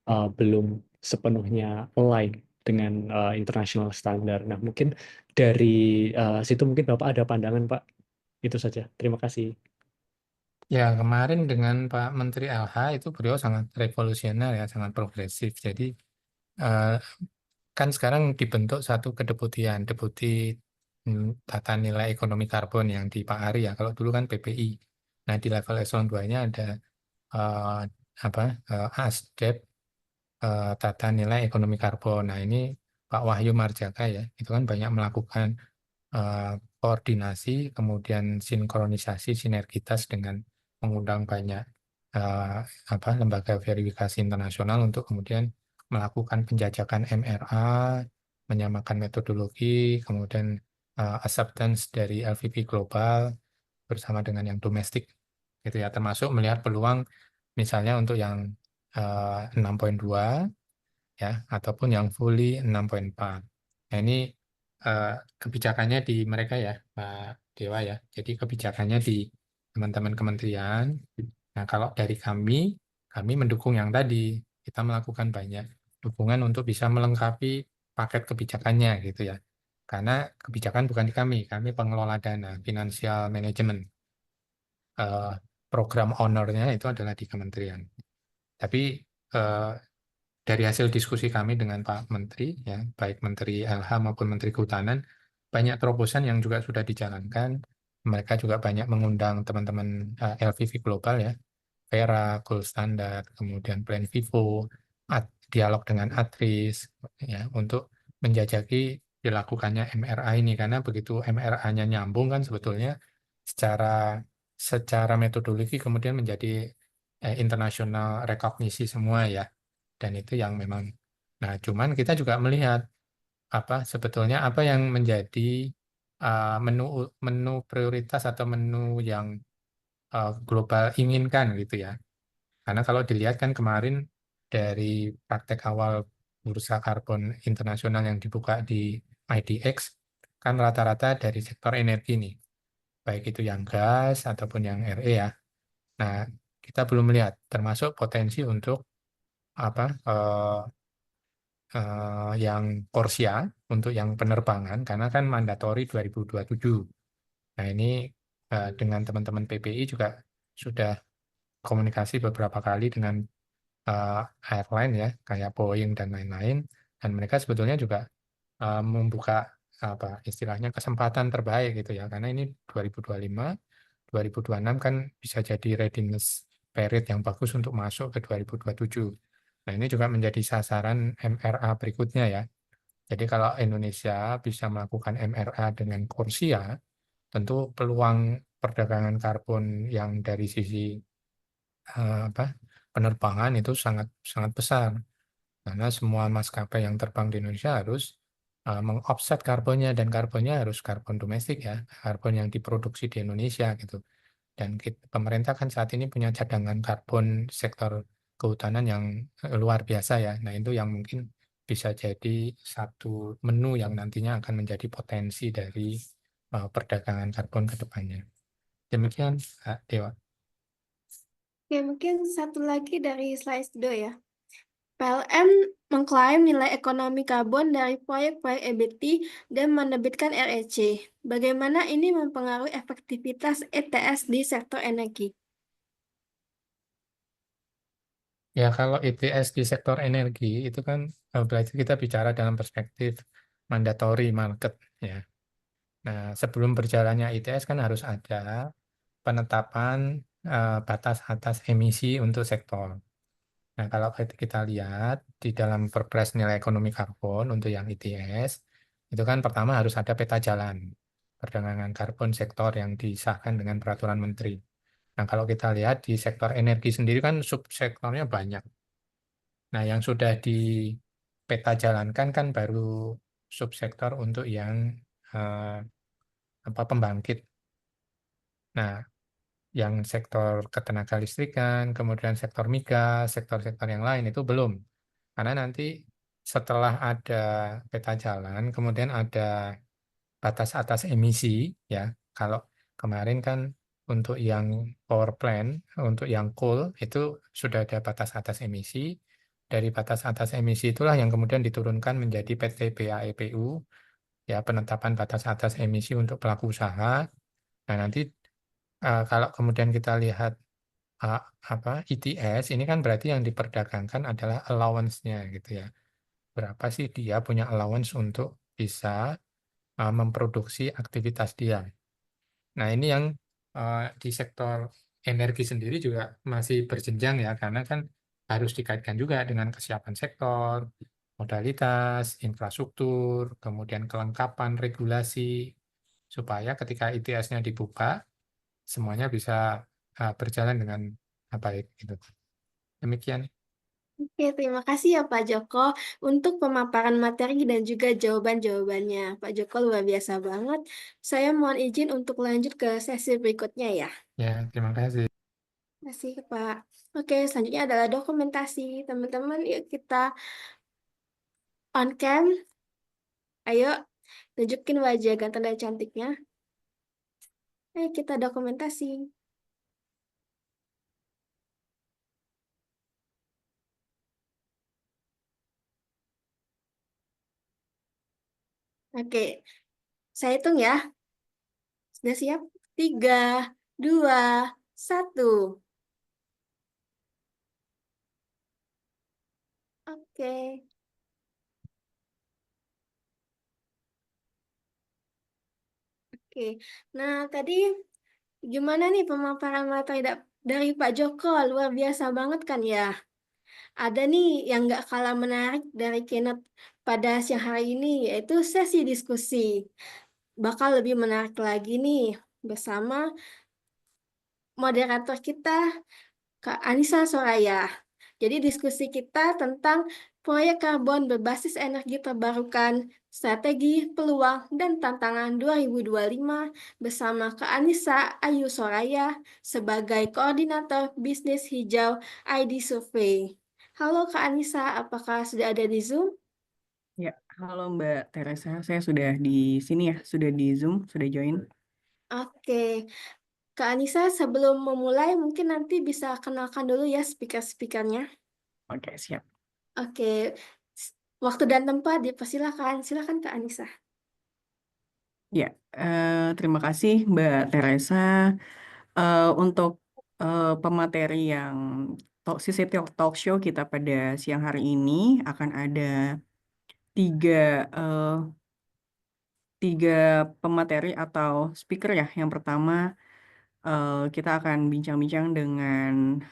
belum sepenuhnya align dengan international standar. Nah, mungkin dari situ mungkin Bapak ada pandangan, Pak. Itu saja. Terima kasih. Ya, kemarin dengan Pak Menteri LH itu beliau sangat revolusioner ya, sangat progresif. Jadi kan sekarang dibentuk satu kedeputian, Deputi Tata Nilai Ekonomi Karbon yang di Pak Ari ya. Kalau dulu kan PPI. Nah, di level eselon 2-nya ada ASDEP, tata nilai ekonomi karbon. Nah, ini Pak Wahyu Marjaka ya, itu kan banyak melakukan koordinasi, kemudian sinkronisasi, sinergitas dengan mengundang banyak lembaga verifikasi internasional untuk kemudian melakukan penjajakan MRA, menyamakan metodologi, kemudian acceptance dari LVP global bersama dengan yang domestik, gitu ya, termasuk melihat peluang misalnya untuk yang 6.2 ya, ataupun yang fully 6.4. Nah, ini kebijakannya di mereka ya, Pak Dewa ya. Jadi kebijakannya di teman-teman kementerian. Nah, kalau dari kami mendukung yang tadi. Kita melakukan banyak dukungan untuk bisa melengkapi paket kebijakannya gitu ya. Karena kebijakan bukan di kami pengelola dana, financial management. Program owner-nya itu adalah di kementerian. Tapi dari hasil diskusi kami dengan Pak Menteri, ya, baik Menteri LH maupun Menteri Kehutanan, banyak terobosan yang juga sudah dijalankan. Mereka juga banyak mengundang teman-teman LVV Global ya, Vera, Gold Standard, kemudian Plan Vivo, dialog dengan Atris, ya, untuk menjajaki dilakukannya MRA ini. Karena begitu MRA-nya nyambung kan sebetulnya secara metodologi kemudian menjadi internasional rekognisi semua ya. Dan itu yang memang, nah cuman kita juga melihat sebetulnya apa yang menjadi menu prioritas atau menu yang global inginkan gitu ya. Karena kalau dilihat kan kemarin dari praktek awal bursa karbon internasional yang dibuka di IDX kan rata-rata dari sektor energi nih, baik itu yang gas ataupun yang RE ya. Nah, kita belum melihat termasuk potensi untuk yang Corsia untuk yang penerbangan karena kan mandatori 2027. Nah, ini dengan teman-teman PPI juga sudah komunikasi beberapa kali dengan airline ya, kayak Boeing dan lain-lain, dan mereka sebetulnya juga membuka istilahnya kesempatan terbaik gitu ya, karena ini 2025, 2026 kan bisa jadi readiness period yang bagus untuk masuk ke 2027. Nah, ini juga menjadi sasaran MRA berikutnya ya. Jadi kalau Indonesia bisa melakukan MRA dengan Corsia, tentu peluang perdagangan karbon yang dari sisi penerbangan itu sangat sangat besar. Karena semua maskapai yang terbang di Indonesia harus meng-offset karbonnya, dan karbonnya harus karbon domestik ya, karbon yang diproduksi di Indonesia gitu. Dan pemerintah kan saat ini punya cadangan karbon sektor kehutanan yang luar biasa ya. Nah, itu yang mungkin bisa jadi satu menu yang nantinya akan menjadi potensi dari perdagangan karbon ke depannya. Demikian, Kak Dewa. Oke, mungkin satu lagi dari slide ya. PLN mengklaim nilai ekonomi karbon dari proyek-proyek EBT dan menerbitkan REC. Bagaimana ini mempengaruhi efektivitas ETS di sektor energi? Ya, kalau ETS di sektor energi itu kan berarti kita bicara dalam perspektif mandatory market ya. Nah, sebelum berjalannya ETS kan harus ada penetapan batas atas emisi untuk sektor. Nah, kalau kita lihat di dalam Perpres nilai ekonomi karbon untuk yang ETS, itu kan pertama harus ada peta jalan perdagangan karbon sektor yang disahkan dengan peraturan menteri. Nah, kalau kita lihat di sektor energi sendiri kan subsektornya banyak. Nah, yang sudah di peta jalankan kan baru subsektor untuk yang pembangkit. Nah, yang sektor ketenaga listrikan, kemudian sektor migas, sektor-sektor yang lain itu belum. Karena nanti setelah ada peta jalan, kemudian ada batas atas emisi, ya. Kalau kemarin kan untuk yang power plant, untuk yang coal itu sudah ada batas atas emisi. Dari batas atas emisi itulah yang kemudian diturunkan menjadi PT BAEPU, ya, penetapan batas atas emisi untuk pelaku usaha. Nah, nanti kalau kemudian kita lihat ETS ini kan berarti yang diperdagangkan adalah allowance-nya gitu ya. Berapa sih dia punya allowance untuk bisa memproduksi aktivitas dia. Nah, ini yang di sektor energi sendiri juga masih berjenjang ya, karena kan harus dikaitkan juga dengan kesiapan sektor, modalitas, infrastruktur, kemudian kelengkapan regulasi, supaya ketika ITS-nya dibuka, semuanya bisa berjalan dengan baik gitu. Demikian. Oke, terima kasih ya Pak Joko untuk pemaparan materi dan juga jawaban-jawabannya. Pak Joko luar biasa banget. Saya mohon izin untuk lanjut ke sesi berikutnya ya. Ya, terima kasih. Terima kasih Pak. Oke, selanjutnya adalah dokumentasi. Teman-teman, yuk kita on cam. Ayo, tunjukin wajah ganteng dan cantiknya. Ayo kita dokumentasi. Oke, saya hitung ya. Sudah siap? 3, 2, 1. Oke. Oke. Nah, tadi gimana nih pemaparan materi dari Pak Joko? Luar biasa banget kan ya? Ada nih yang nggak kalah menarik dari keynote pada siang hari ini, yaitu sesi diskusi. Bakal lebih menarik lagi nih bersama moderator kita, Kak Anissa Soraya. Jadi diskusi kita tentang proyek karbon berbasis energi terbarukan, strategi, peluang, dan tantangan 2025 bersama Kak Anissa Ayu Soraya sebagai Koordinator Bisnis Hijau ID Survey. Halo Kak Anissa, apakah sudah ada di Zoom? Ya, halo Mbak Teresa, saya sudah di sini ya, sudah di Zoom, sudah join. Oke, Kak Anissa sebelum memulai mungkin nanti bisa kenalkan dulu ya speaker-speakernya. Oke, siap. Oke, waktu dan tempat dipersilakan. Silakan Kak Anissa. Ya, terima kasih Mbak Teresa. Untuk pemateri yang sisi talk show kita pada siang hari ini akan ada tiga pemateri atau speaker ya. Yang pertama kita akan bincang-bincang dengan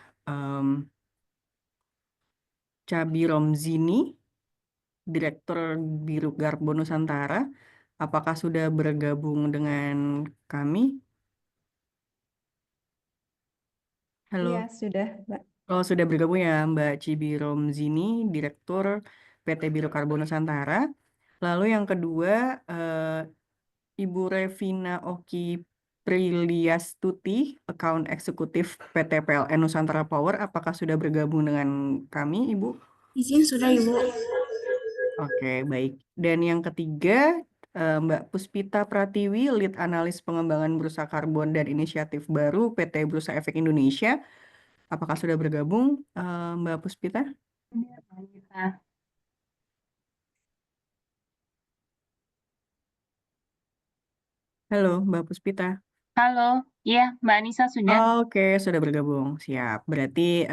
Cabi Romzini, Direktur Biru Garbo Nusantara. Apakah sudah bergabung dengan kami? Halo. Iya, sudah, Mbak. Oh, sudah bergabung ya Mbak Cibi Romzini, Direktur PT Biru Karbo Nusantara. Lalu yang kedua, Ibu Revina Oki Priliastuti, Account Eksekutif PT PLN Nusantara Power. Apakah sudah bergabung dengan kami, Ibu? Izin sudah Ibu. Oke, baik. Dan yang ketiga, Mbak Puspita Pratiwi, Lead Analis Pengembangan Bursa Karbon dan Inisiatif Baru PT Bursa Efek Indonesia. Apakah sudah bergabung, Mbak Puspita? Iya, Mbak Anissa. Halo, Mbak Puspita. Halo, iya Mbak Anissa sudah. Oke, sudah bergabung. Siap. Berarti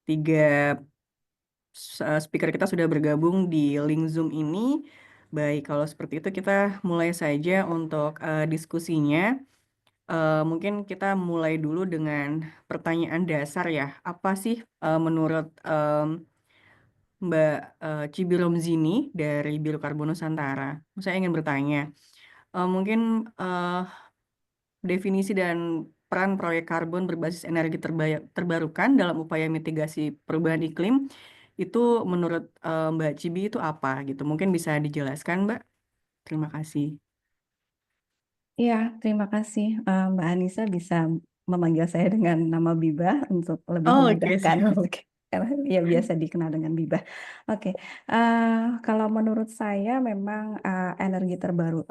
tiga speaker kita sudah bergabung di link Zoom ini. Baik, kalau seperti itu kita mulai saja untuk diskusinya. Mungkin kita mulai dulu dengan pertanyaan dasar ya. Apa sih menurut Mbak Cibi Romzini dari Biru Karbo Nusantara? Saya ingin bertanya, mungkin definisi dan peran proyek karbon berbasis energi terbarukan dalam upaya mitigasi perubahan iklim itu menurut Mbak Cibi itu apa gitu? Mungkin bisa dijelaskan, Mbak? Terima kasih. Iya, terima kasih. Mbak Anissa bisa memanggil saya dengan nama Biba untuk lebih Oke, memudahkan. siap. Karena ya biasa dikenal dengan Biba. Oke, kalau menurut saya memang energi terbaru,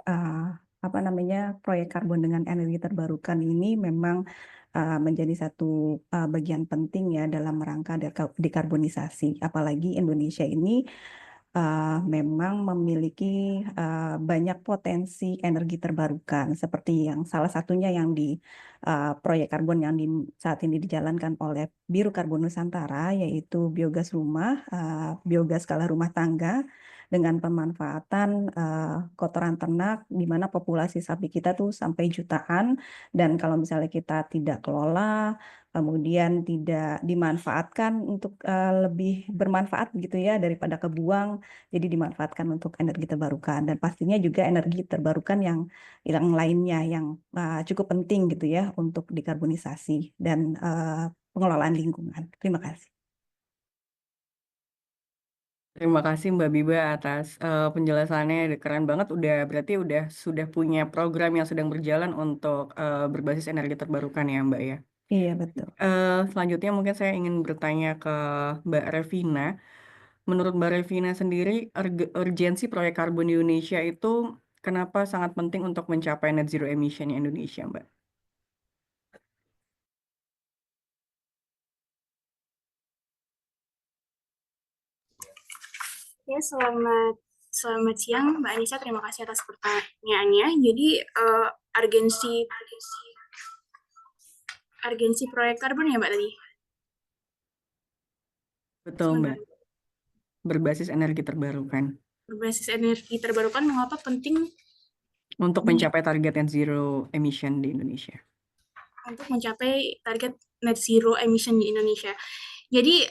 apa namanya, proyek karbon dengan energi terbarukan ini memang menjadi satu bagian penting ya dalam rangka dekarbonisasi. Apalagi Indonesia ini memang memiliki banyak potensi energi terbarukan seperti yang salah satunya yang di proyek karbon yang saat ini dijalankan oleh Biru Karbon Nusantara, yaitu biogas rumah, biogas skala rumah tangga, dengan pemanfaatan kotoran ternak, di mana populasi sapi kita tuh sampai jutaan, dan kalau misalnya kita tidak kelola, kemudian tidak dimanfaatkan untuk lebih bermanfaat gitu ya daripada kebuang, jadi dimanfaatkan untuk energi terbarukan, dan pastinya juga energi terbarukan yang lainnya yang cukup penting gitu ya untuk dekarbonisasi dan pengelolaan lingkungan. Terima kasih. Terima kasih Mbak Biba atas penjelasannya, keren banget. Berarti sudah punya program yang sedang berjalan untuk berbasis energi terbarukan ya Mbak ya. Iya, betul. Selanjutnya mungkin saya ingin bertanya ke Mbak Revina. Menurut Mbak Revina sendiri, urgensi proyek karbon di Indonesia itu kenapa sangat penting untuk mencapai net zero emission di Indonesia, Mbak? Ya, selamat siang Mbak Anissa, terima kasih atas pertanyaannya. Jadi urgensi proyek karbon ya Mbak tadi? Betul Mbak, berbasis energi terbarukan. Berbasis energi terbarukan mengapa penting untuk mencapai target net zero emission di Indonesia? Untuk mencapai target net zero emission di Indonesia. Jadi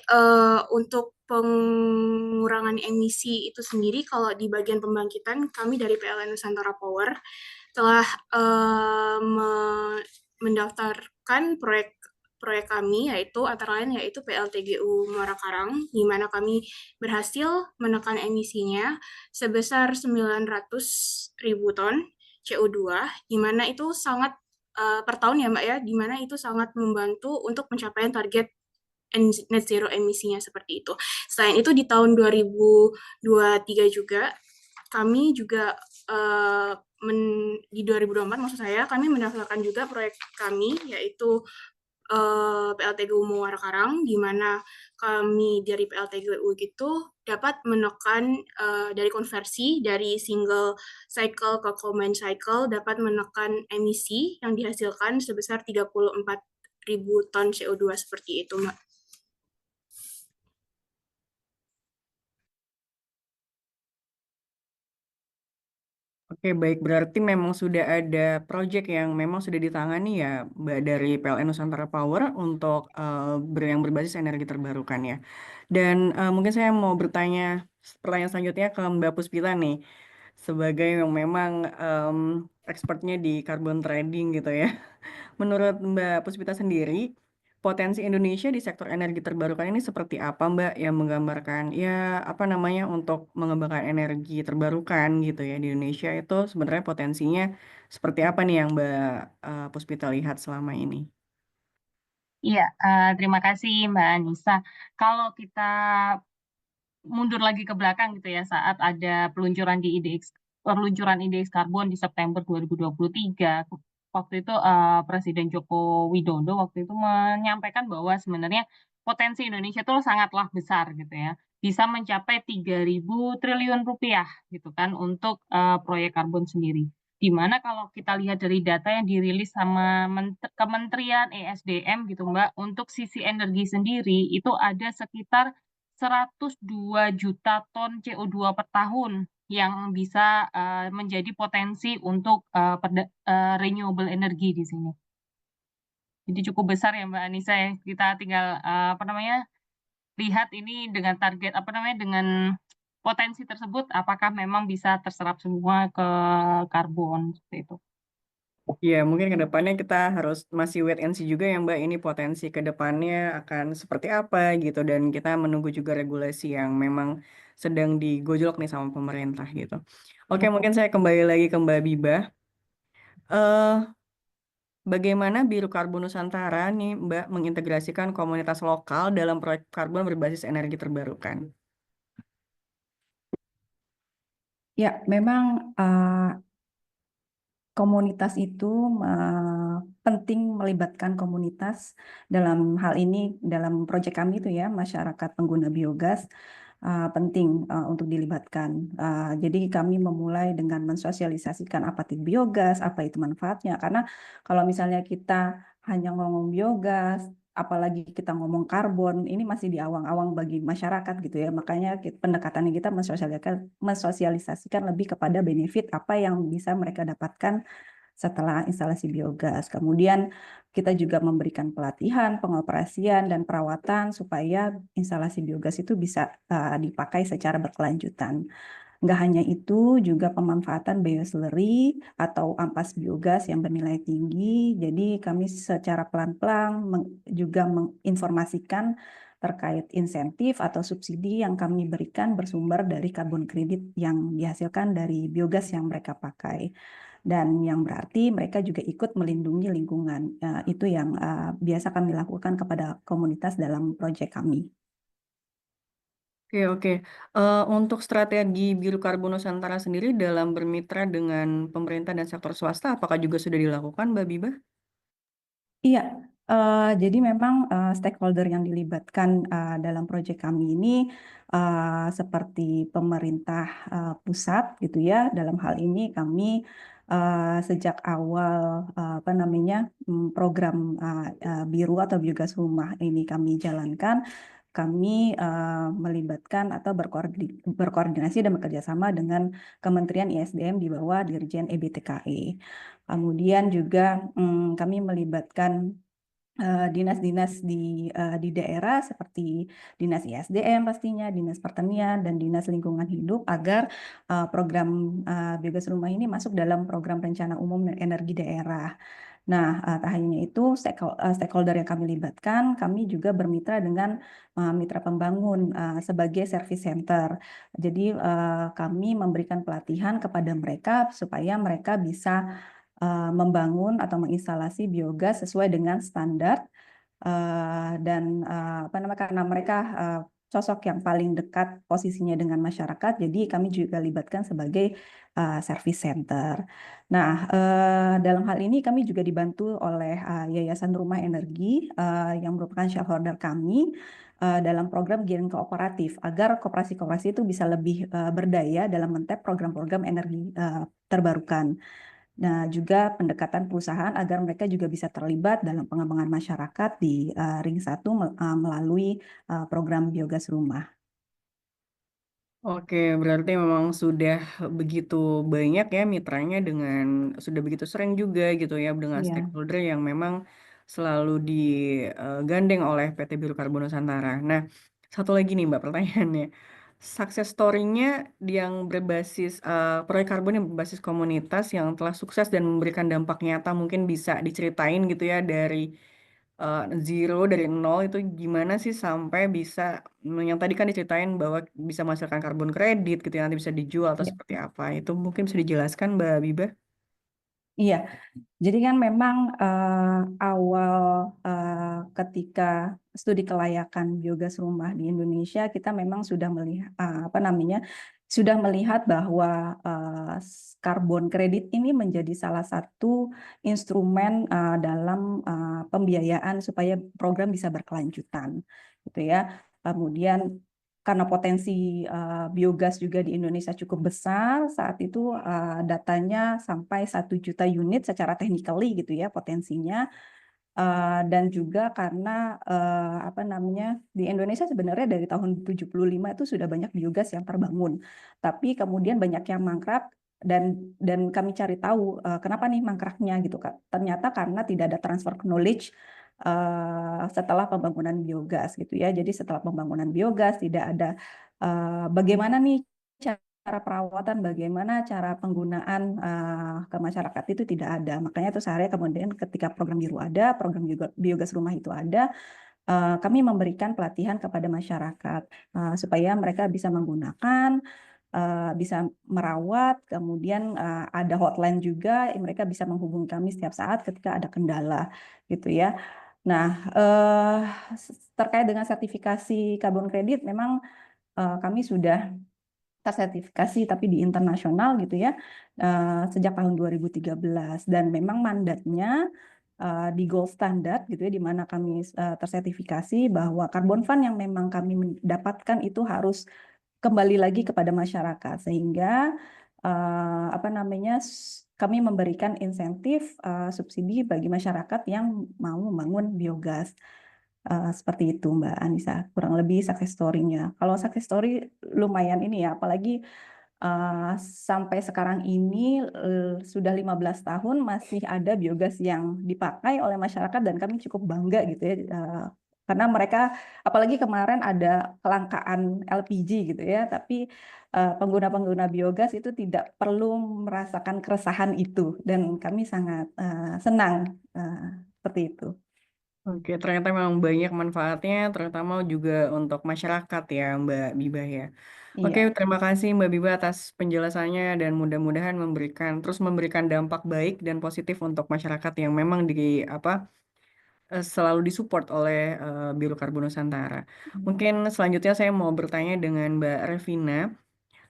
untuk pengurangan emisi itu sendiri, kalau di bagian pembangkitan, kami dari PLN Nusantara Power telah mendaftarkan proyek kami, yaitu antara lain yaitu PLTGU Muara Karang, di mana kami berhasil menekan emisinya sebesar 900.000 ton CO2, di mana itu sangat per tahun ya Mbak ya, di mana itu sangat membantu untuk pencapaian target net zero emisinya seperti itu. Selain itu di tahun 2023 juga kami juga di 2024 maksud saya kami mendaftarkan juga proyek kami yaitu PLTGU Muara Karang, di mana kami dari PLTGU gitu dapat menekan dari konversi dari single cycle ke combined cycle, dapat menekan emisi yang dihasilkan sebesar 34.000 ton CO2 seperti itu, Mbak. Oke, baik. Berarti memang sudah ada proyek yang memang sudah ditangani ya, Mbak, dari PLN Nusantara Power untuk yang berbasis energi terbarukan ya. Dan mungkin saya mau pertanyaan selanjutnya ke Mbak Puspita nih, sebagai yang memang expertnya di carbon trading gitu ya. Menurut Mbak Puspita sendiri, potensi Indonesia di sektor energi terbarukan ini seperti apa, Mbak, yang menggambarkan ya apa namanya untuk mengembangkan energi terbarukan gitu ya di Indonesia itu sebenarnya potensinya seperti apa nih yang Mbak Puspita lihat selama ini? Iya, terima kasih Mbak Anissa. Kalau kita mundur lagi ke belakang gitu ya, saat ada peluncuran indeks karbon di September 2023, waktu itu Presiden Joko Widodo waktu itu menyampaikan bahwa sebenarnya potensi Indonesia itu sangatlah besar gitu ya, bisa mencapai 3.000 triliun rupiah gitu kan untuk proyek karbon sendiri. Di mana kalau kita lihat dari data yang dirilis sama Kementerian ESDM gitu Mbak, untuk sisi energi sendiri itu ada sekitar 102 juta ton CO2 per tahun yang bisa menjadi potensi untuk renewable energy di sini. Jadi cukup besar ya Mbak Anissa ya. Kita tinggal lihat ini dengan target dengan potensi tersebut apakah memang bisa terserap semua ke karbon seperti itu. Iya, mungkin ke depannya kita harus masih wait and see juga ya Mbak, ini potensi ke depannya akan seperti apa gitu, dan kita menunggu juga regulasi yang memang sedang digojlok nih sama pemerintah gitu. Oke, mungkin saya kembali lagi ke Mbak Biba. Bagaimana Biru Karbon Nusantara nih Mbak mengintegrasikan komunitas lokal dalam proyek karbon berbasis energi terbarukan? Ya, memang komunitas itu penting melibatkan komunitas dalam hal ini, dalam proyek kami itu ya, masyarakat pengguna biogas penting untuk dilibatkan. Jadi kami memulai dengan mensosialisasikan apa itu biogas, apa itu manfaatnya. Karena kalau misalnya kita hanya ngomong biogas, apalagi kita ngomong karbon, ini masih di awang-awang bagi masyarakat gitu ya. Makanya pendekatannya kita mensosialisasikan lebih kepada benefit apa yang bisa mereka dapatkan setelah instalasi biogas. Kemudian kita juga memberikan pelatihan, pengoperasian, dan perawatan supaya instalasi biogas itu bisa dipakai secara berkelanjutan. Nggak hanya itu, juga pemanfaatan bioslurry atau ampas biogas yang bernilai tinggi. Jadi kami secara pelan-pelan juga menginformasikan terkait insentif atau subsidi yang kami berikan bersumber dari karbon kredit yang dihasilkan dari biogas yang mereka pakai. Dan yang berarti mereka juga ikut melindungi lingkungan. Itu yang biasa kami lakukan kepada komunitas dalam proyek kami. Oke. Untuk strategi Biru Karbon Nusantara sendiri dalam bermitra dengan pemerintah dan sektor swasta, apakah juga sudah dilakukan, Mbak Biba? Iya, jadi memang stakeholder yang dilibatkan dalam proyek kami ini seperti pemerintah pusat gitu ya. Dalam hal ini kami sejak awal program biru atau biogas rumah ini kami jalankan, kami melibatkan atau berkoordinasi dan bekerjasama dengan Kementerian ISDM di bawah Dirjen EBTKE. Kemudian juga kami melibatkan dinas-dinas di daerah seperti Dinas ISDM pastinya, Dinas Pertanian, dan Dinas Lingkungan Hidup agar program biogas rumah ini masuk dalam program rencana umum energi daerah. Nah, tak hanya itu, stakeholder yang kami libatkan, kami juga bermitra dengan mitra pembangun sebagai service center. Jadi kami memberikan pelatihan kepada mereka supaya mereka bisa membangun atau menginstalasi biogas sesuai dengan standar dan karena mereka sosok yang paling dekat posisinya dengan masyarakat, jadi kami juga libatkan sebagai service center. Nah, dalam hal ini kami juga dibantu oleh Yayasan Rumah Energi yang merupakan shareholder kami dalam program giring kooperatif agar koperasi-koperasi itu bisa lebih berdaya dalam men-tap program-program energi terbarukan. Nah, juga pendekatan perusahaan agar mereka juga bisa terlibat dalam pengembangan masyarakat di Ring 1 melalui program biogas rumah. Oke, berarti memang sudah begitu banyak ya mitranya sudah begitu sering juga gitu ya dengan Iya. stakeholder yang memang selalu digandeng oleh PT Biru Karbon Nusantara. Nah, satu lagi nih Mbak pertanyaannya. Success story-nya yang berbasis proyek karbon yang berbasis komunitas yang telah sukses dan memberikan dampak nyata mungkin bisa diceritain gitu ya dari zero, dari nol itu gimana sih sampai bisa yang tadi kan diceritain bahwa bisa menghasilkan karbon kredit gitu ya, nanti bisa dijual atau Iya. seperti apa. Itu mungkin bisa dijelaskan Mbak Biba? Iya, jadi kan memang awal ketika studi kelayakan biogas rumah di Indonesia kita memang sudah melihat bahwa karbon kredit ini menjadi salah satu instrumen dalam pembiayaan supaya program bisa berkelanjutan, gitu ya. Kemudian karena potensi biogas juga di Indonesia cukup besar, saat itu datanya sampai 1 juta unit secara technically gitu ya potensinya. Dan juga karena di Indonesia sebenarnya dari tahun 75 itu sudah banyak biogas yang terbangun. Tapi kemudian banyak yang mangkrak dan kami cari tahu kenapa nih mangkraknya gitu Kak. Ternyata karena tidak ada transfer knowledge setelah pembangunan biogas gitu ya. Jadi setelah pembangunan biogas tidak ada bagaimana nih cara perawatan, bagaimana cara penggunaan ke masyarakat itu tidak ada. Makanya itu sehari kemudian ketika program biru ada, program biogas rumah itu ada, kami memberikan pelatihan kepada masyarakat supaya mereka bisa menggunakan, bisa merawat, kemudian ada hotline juga, mereka bisa menghubungi kami setiap saat ketika ada kendala gitu ya. Nah, terkait dengan sertifikasi karbon kredit, memang kami sudah tersertifikasi tapi di internasional gitu ya sejak tahun 2013 dan memang mandatnya di gold standard gitu ya di mana kami tersertifikasi bahwa carbon fund yang memang kami mendapatkan itu harus kembali lagi kepada masyarakat sehingga kami memberikan insentif subsidi bagi masyarakat yang mau membangun biogas. Seperti itu Mbak Anissa, kurang lebih success story-nya. Kalau success story lumayan ini ya, apalagi sampai sekarang ini sudah 15 tahun masih ada biogas yang dipakai oleh masyarakat dan kami cukup bangga gitu ya. Karena mereka, apalagi kemarin ada kelangkaan LPG gitu ya, tapi pengguna-pengguna biogas itu tidak perlu merasakan keresahan itu dan kami sangat senang seperti itu. Oke, ternyata memang banyak manfaatnya, terutama juga untuk masyarakat ya, Mbak Bibah ya. Oke, Iya. terima kasih Mbak Bibah atas penjelasannya dan mudah-mudahan memberikan dampak baik dan positif untuk masyarakat yang memang selalu disupport oleh Biokarbon Nusantara. Mungkin selanjutnya saya mau bertanya dengan Mbak Revina,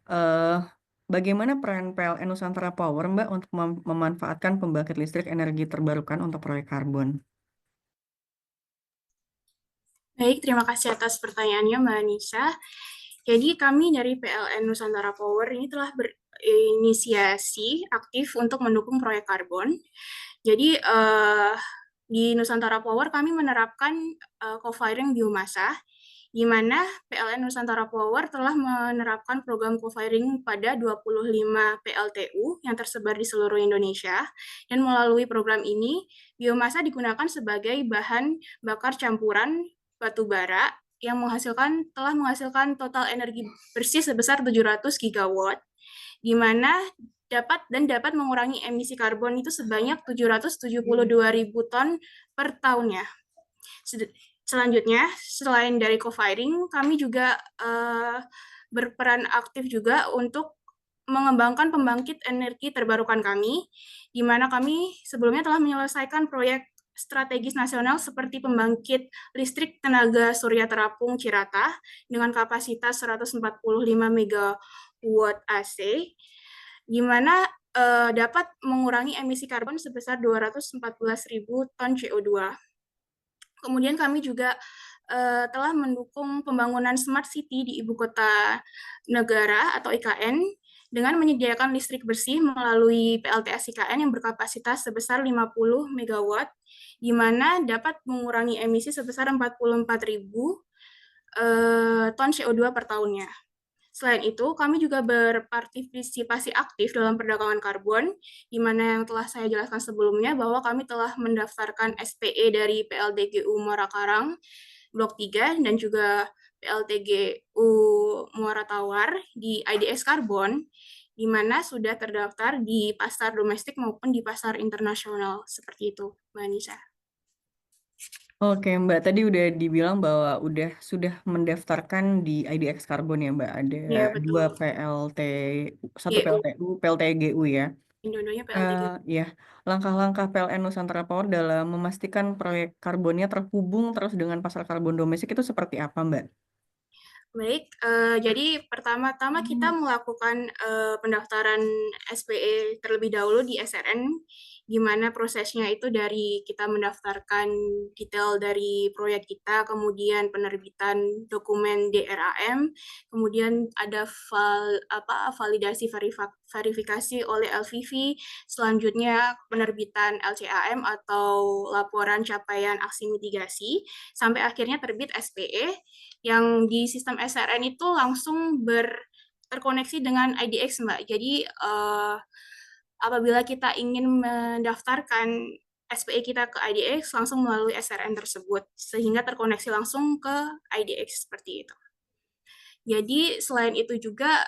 eh, bagaimana peran PLN Nusantara Power Mbak untuk memanfaatkan pembangkit listrik energi terbarukan untuk proyek karbon? Baik, terima kasih atas pertanyaannya Mbak Anissa. Jadi kami dari PLN Nusantara Power ini telah berinisiasi aktif untuk mendukung proyek karbon. Jadi di Nusantara Power kami menerapkan co-firing biomasa, di mana PLN Nusantara Power telah menerapkan program co-firing pada 25 PLTU yang tersebar di seluruh Indonesia, dan melalui program ini biomasa digunakan sebagai bahan bakar campuran batu bara yang telah menghasilkan total energi bersih sebesar 700 gigawatt, di mana dapat mengurangi emisi karbon itu sebanyak 772.000 ton per tahunnya. Selanjutnya, selain dari co-firing, kami juga berperan aktif juga untuk mengembangkan pembangkit energi terbarukan kami, di mana kami sebelumnya telah menyelesaikan proyek strategis nasional seperti pembangkit listrik tenaga surya terapung Cirata dengan kapasitas 145 megawatt AC, di mana dapat mengurangi emisi karbon sebesar 214.000 ton CO2. Kemudian kami juga telah mendukung pembangunan Smart City di Ibu Kota Negara atau IKN dengan menyediakan listrik bersih melalui PLTS IKN yang berkapasitas sebesar 50 MW, di mana dapat mengurangi emisi sebesar 44.000 ton CO2 per tahunnya. Selain itu, kami juga berpartisipasi aktif dalam perdagangan karbon, di mana yang telah saya jelaskan sebelumnya bahwa kami telah mendaftarkan SPE dari PLTGU Muara Karang Blok 3 dan juga PLTGU Muara Tawar di IDX Karbon, di mana sudah terdaftar di pasar domestik maupun di pasar internasional. Seperti itu, Mbak Anissa. Oke, Mbak, tadi udah dibilang bahwa sudah mendaftarkan di IDX Karbon ya, Mbak. Ada Ya, betul. 2 satu PLTU, PLTGU ya. Dua-duanya PLTGU. Ya, langkah-langkah PLN Nusantara Power dalam memastikan proyek karbonnya terhubung terus dengan pasar karbon domestik itu seperti apa, Mbak? Baik, jadi pertama-tama kita melakukan pendaftaran SPE terlebih dahulu di SRN, di mana prosesnya itu dari kita mendaftarkan detail dari proyek kita, kemudian penerbitan dokumen DRAM, kemudian ada validasi verifikasi oleh LVV, selanjutnya penerbitan LCAM atau laporan capaian aksi mitigasi, sampai akhirnya terbit SPE yang di sistem SRN itu langsung terkoneksi dengan IDX, Mbak. Jadi apabila kita ingin mendaftarkan SPE kita ke IDX langsung melalui SRN tersebut, sehingga terkoneksi langsung ke IDX seperti itu. Jadi selain itu juga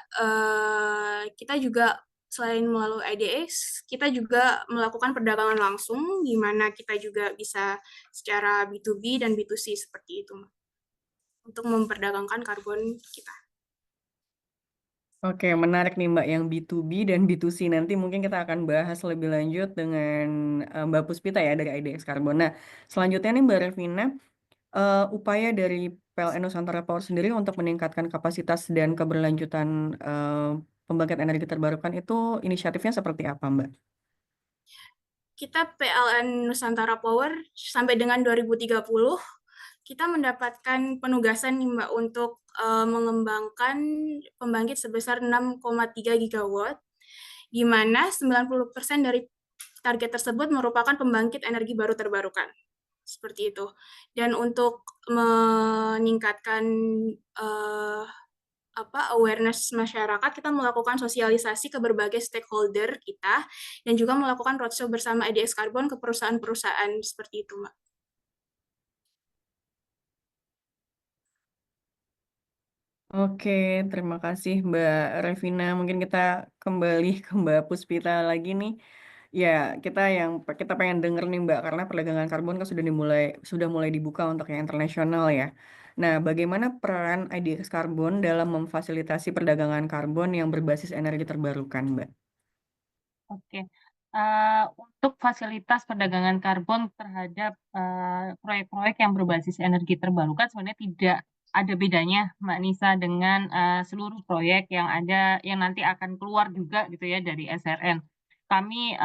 kita juga selain melalui IDX, kita juga melakukan perdagangan langsung, di mana kita juga bisa secara B2B dan B2C seperti itu, untuk memperdagangkan karbon kita. Oke, menarik nih Mbak yang B2B dan B2C. Nanti mungkin kita akan bahas lebih lanjut dengan Mbak Puspita ya dari IDX Karbon. Nah, selanjutnya nih Mbak Revina, upaya dari PLN Nusantara Power sendiri untuk meningkatkan kapasitas dan keberlanjutan pembangkit energi terbarukan itu inisiatifnya seperti apa, Mbak? Kita PLN Nusantara Power sampai dengan 2030 kita mendapatkan penugasan nih Mbak untuk mengembangkan pembangkit sebesar 6,3 gigawatt, di mana 90% dari target tersebut merupakan pembangkit energi baru terbarukan. seperti itu. Dan untuk meningkatkan awareness masyarakat, kita melakukan sosialisasi ke berbagai stakeholder kita dan juga melakukan roadshow bersama IDX Carbon ke perusahaan-perusahaan seperti itu, Mbak. Oke, terima kasih Mbak Revina. Mungkin kita kembali ke Mbak Puspita lagi nih. Ya, kita pengen denger nih Mbak, karena perdagangan karbon kan sudah mulai dibuka untuk yang internasional ya. Nah, bagaimana peran IDX Carbon dalam memfasilitasi perdagangan karbon yang berbasis energi terbarukan, Mbak? Oke, untuk fasilitas perdagangan karbon terhadap proyek-proyek yang berbasis energi terbarukan sebenarnya tidak ada bedanya, Mbak Nisa, dengan seluruh proyek yang ada yang nanti akan keluar juga gitu ya dari SRN. Kami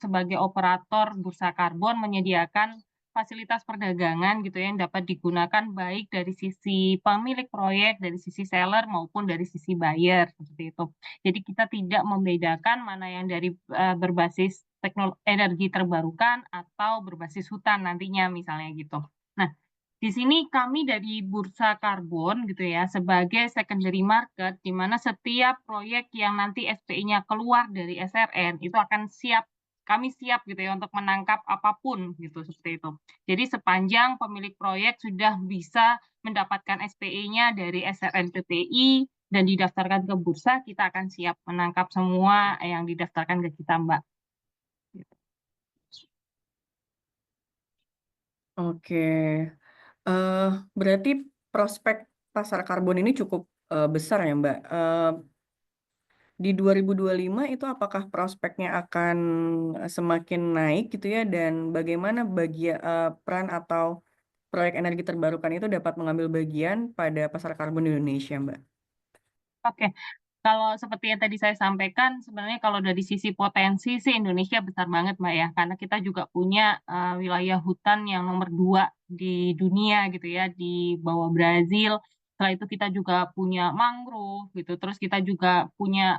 sebagai operator bursa karbon menyediakan fasilitas perdagangan gitu ya yang dapat digunakan baik dari sisi pemilik proyek, dari sisi seller maupun dari sisi buyer seperti itu. Jadi kita tidak membedakan mana yang dari berbasis energi terbarukan atau berbasis hutan nantinya misalnya gitu. Nah, di sini kami dari bursa karbon gitu ya sebagai secondary market di mana setiap proyek yang nanti SPI-nya keluar dari SRN itu akan kami siap gitu ya untuk menangkap apapun gitu seperti itu. Jadi sepanjang pemilik proyek sudah bisa mendapatkan SPI-nya dari SRN PPI dan didaftarkan ke bursa, kita akan siap menangkap semua yang didaftarkan ke kita, Mbak. Oke, berarti prospek pasar karbon ini cukup besar ya Mbak. Di 2025 itu apakah prospeknya akan semakin naik gitu ya, dan bagaimana peran atau proyek energi terbarukan itu dapat mengambil bagian pada pasar karbon di Indonesia, Mbak? Oke, kalau seperti yang tadi saya sampaikan, sebenarnya kalau dari sisi potensi sih Indonesia besar banget, Mbak ya, karena kita juga punya wilayah hutan yang nomor 2 di dunia gitu ya, di bawah Brazil. Setelah itu kita juga punya mangrove gitu, terus kita juga punya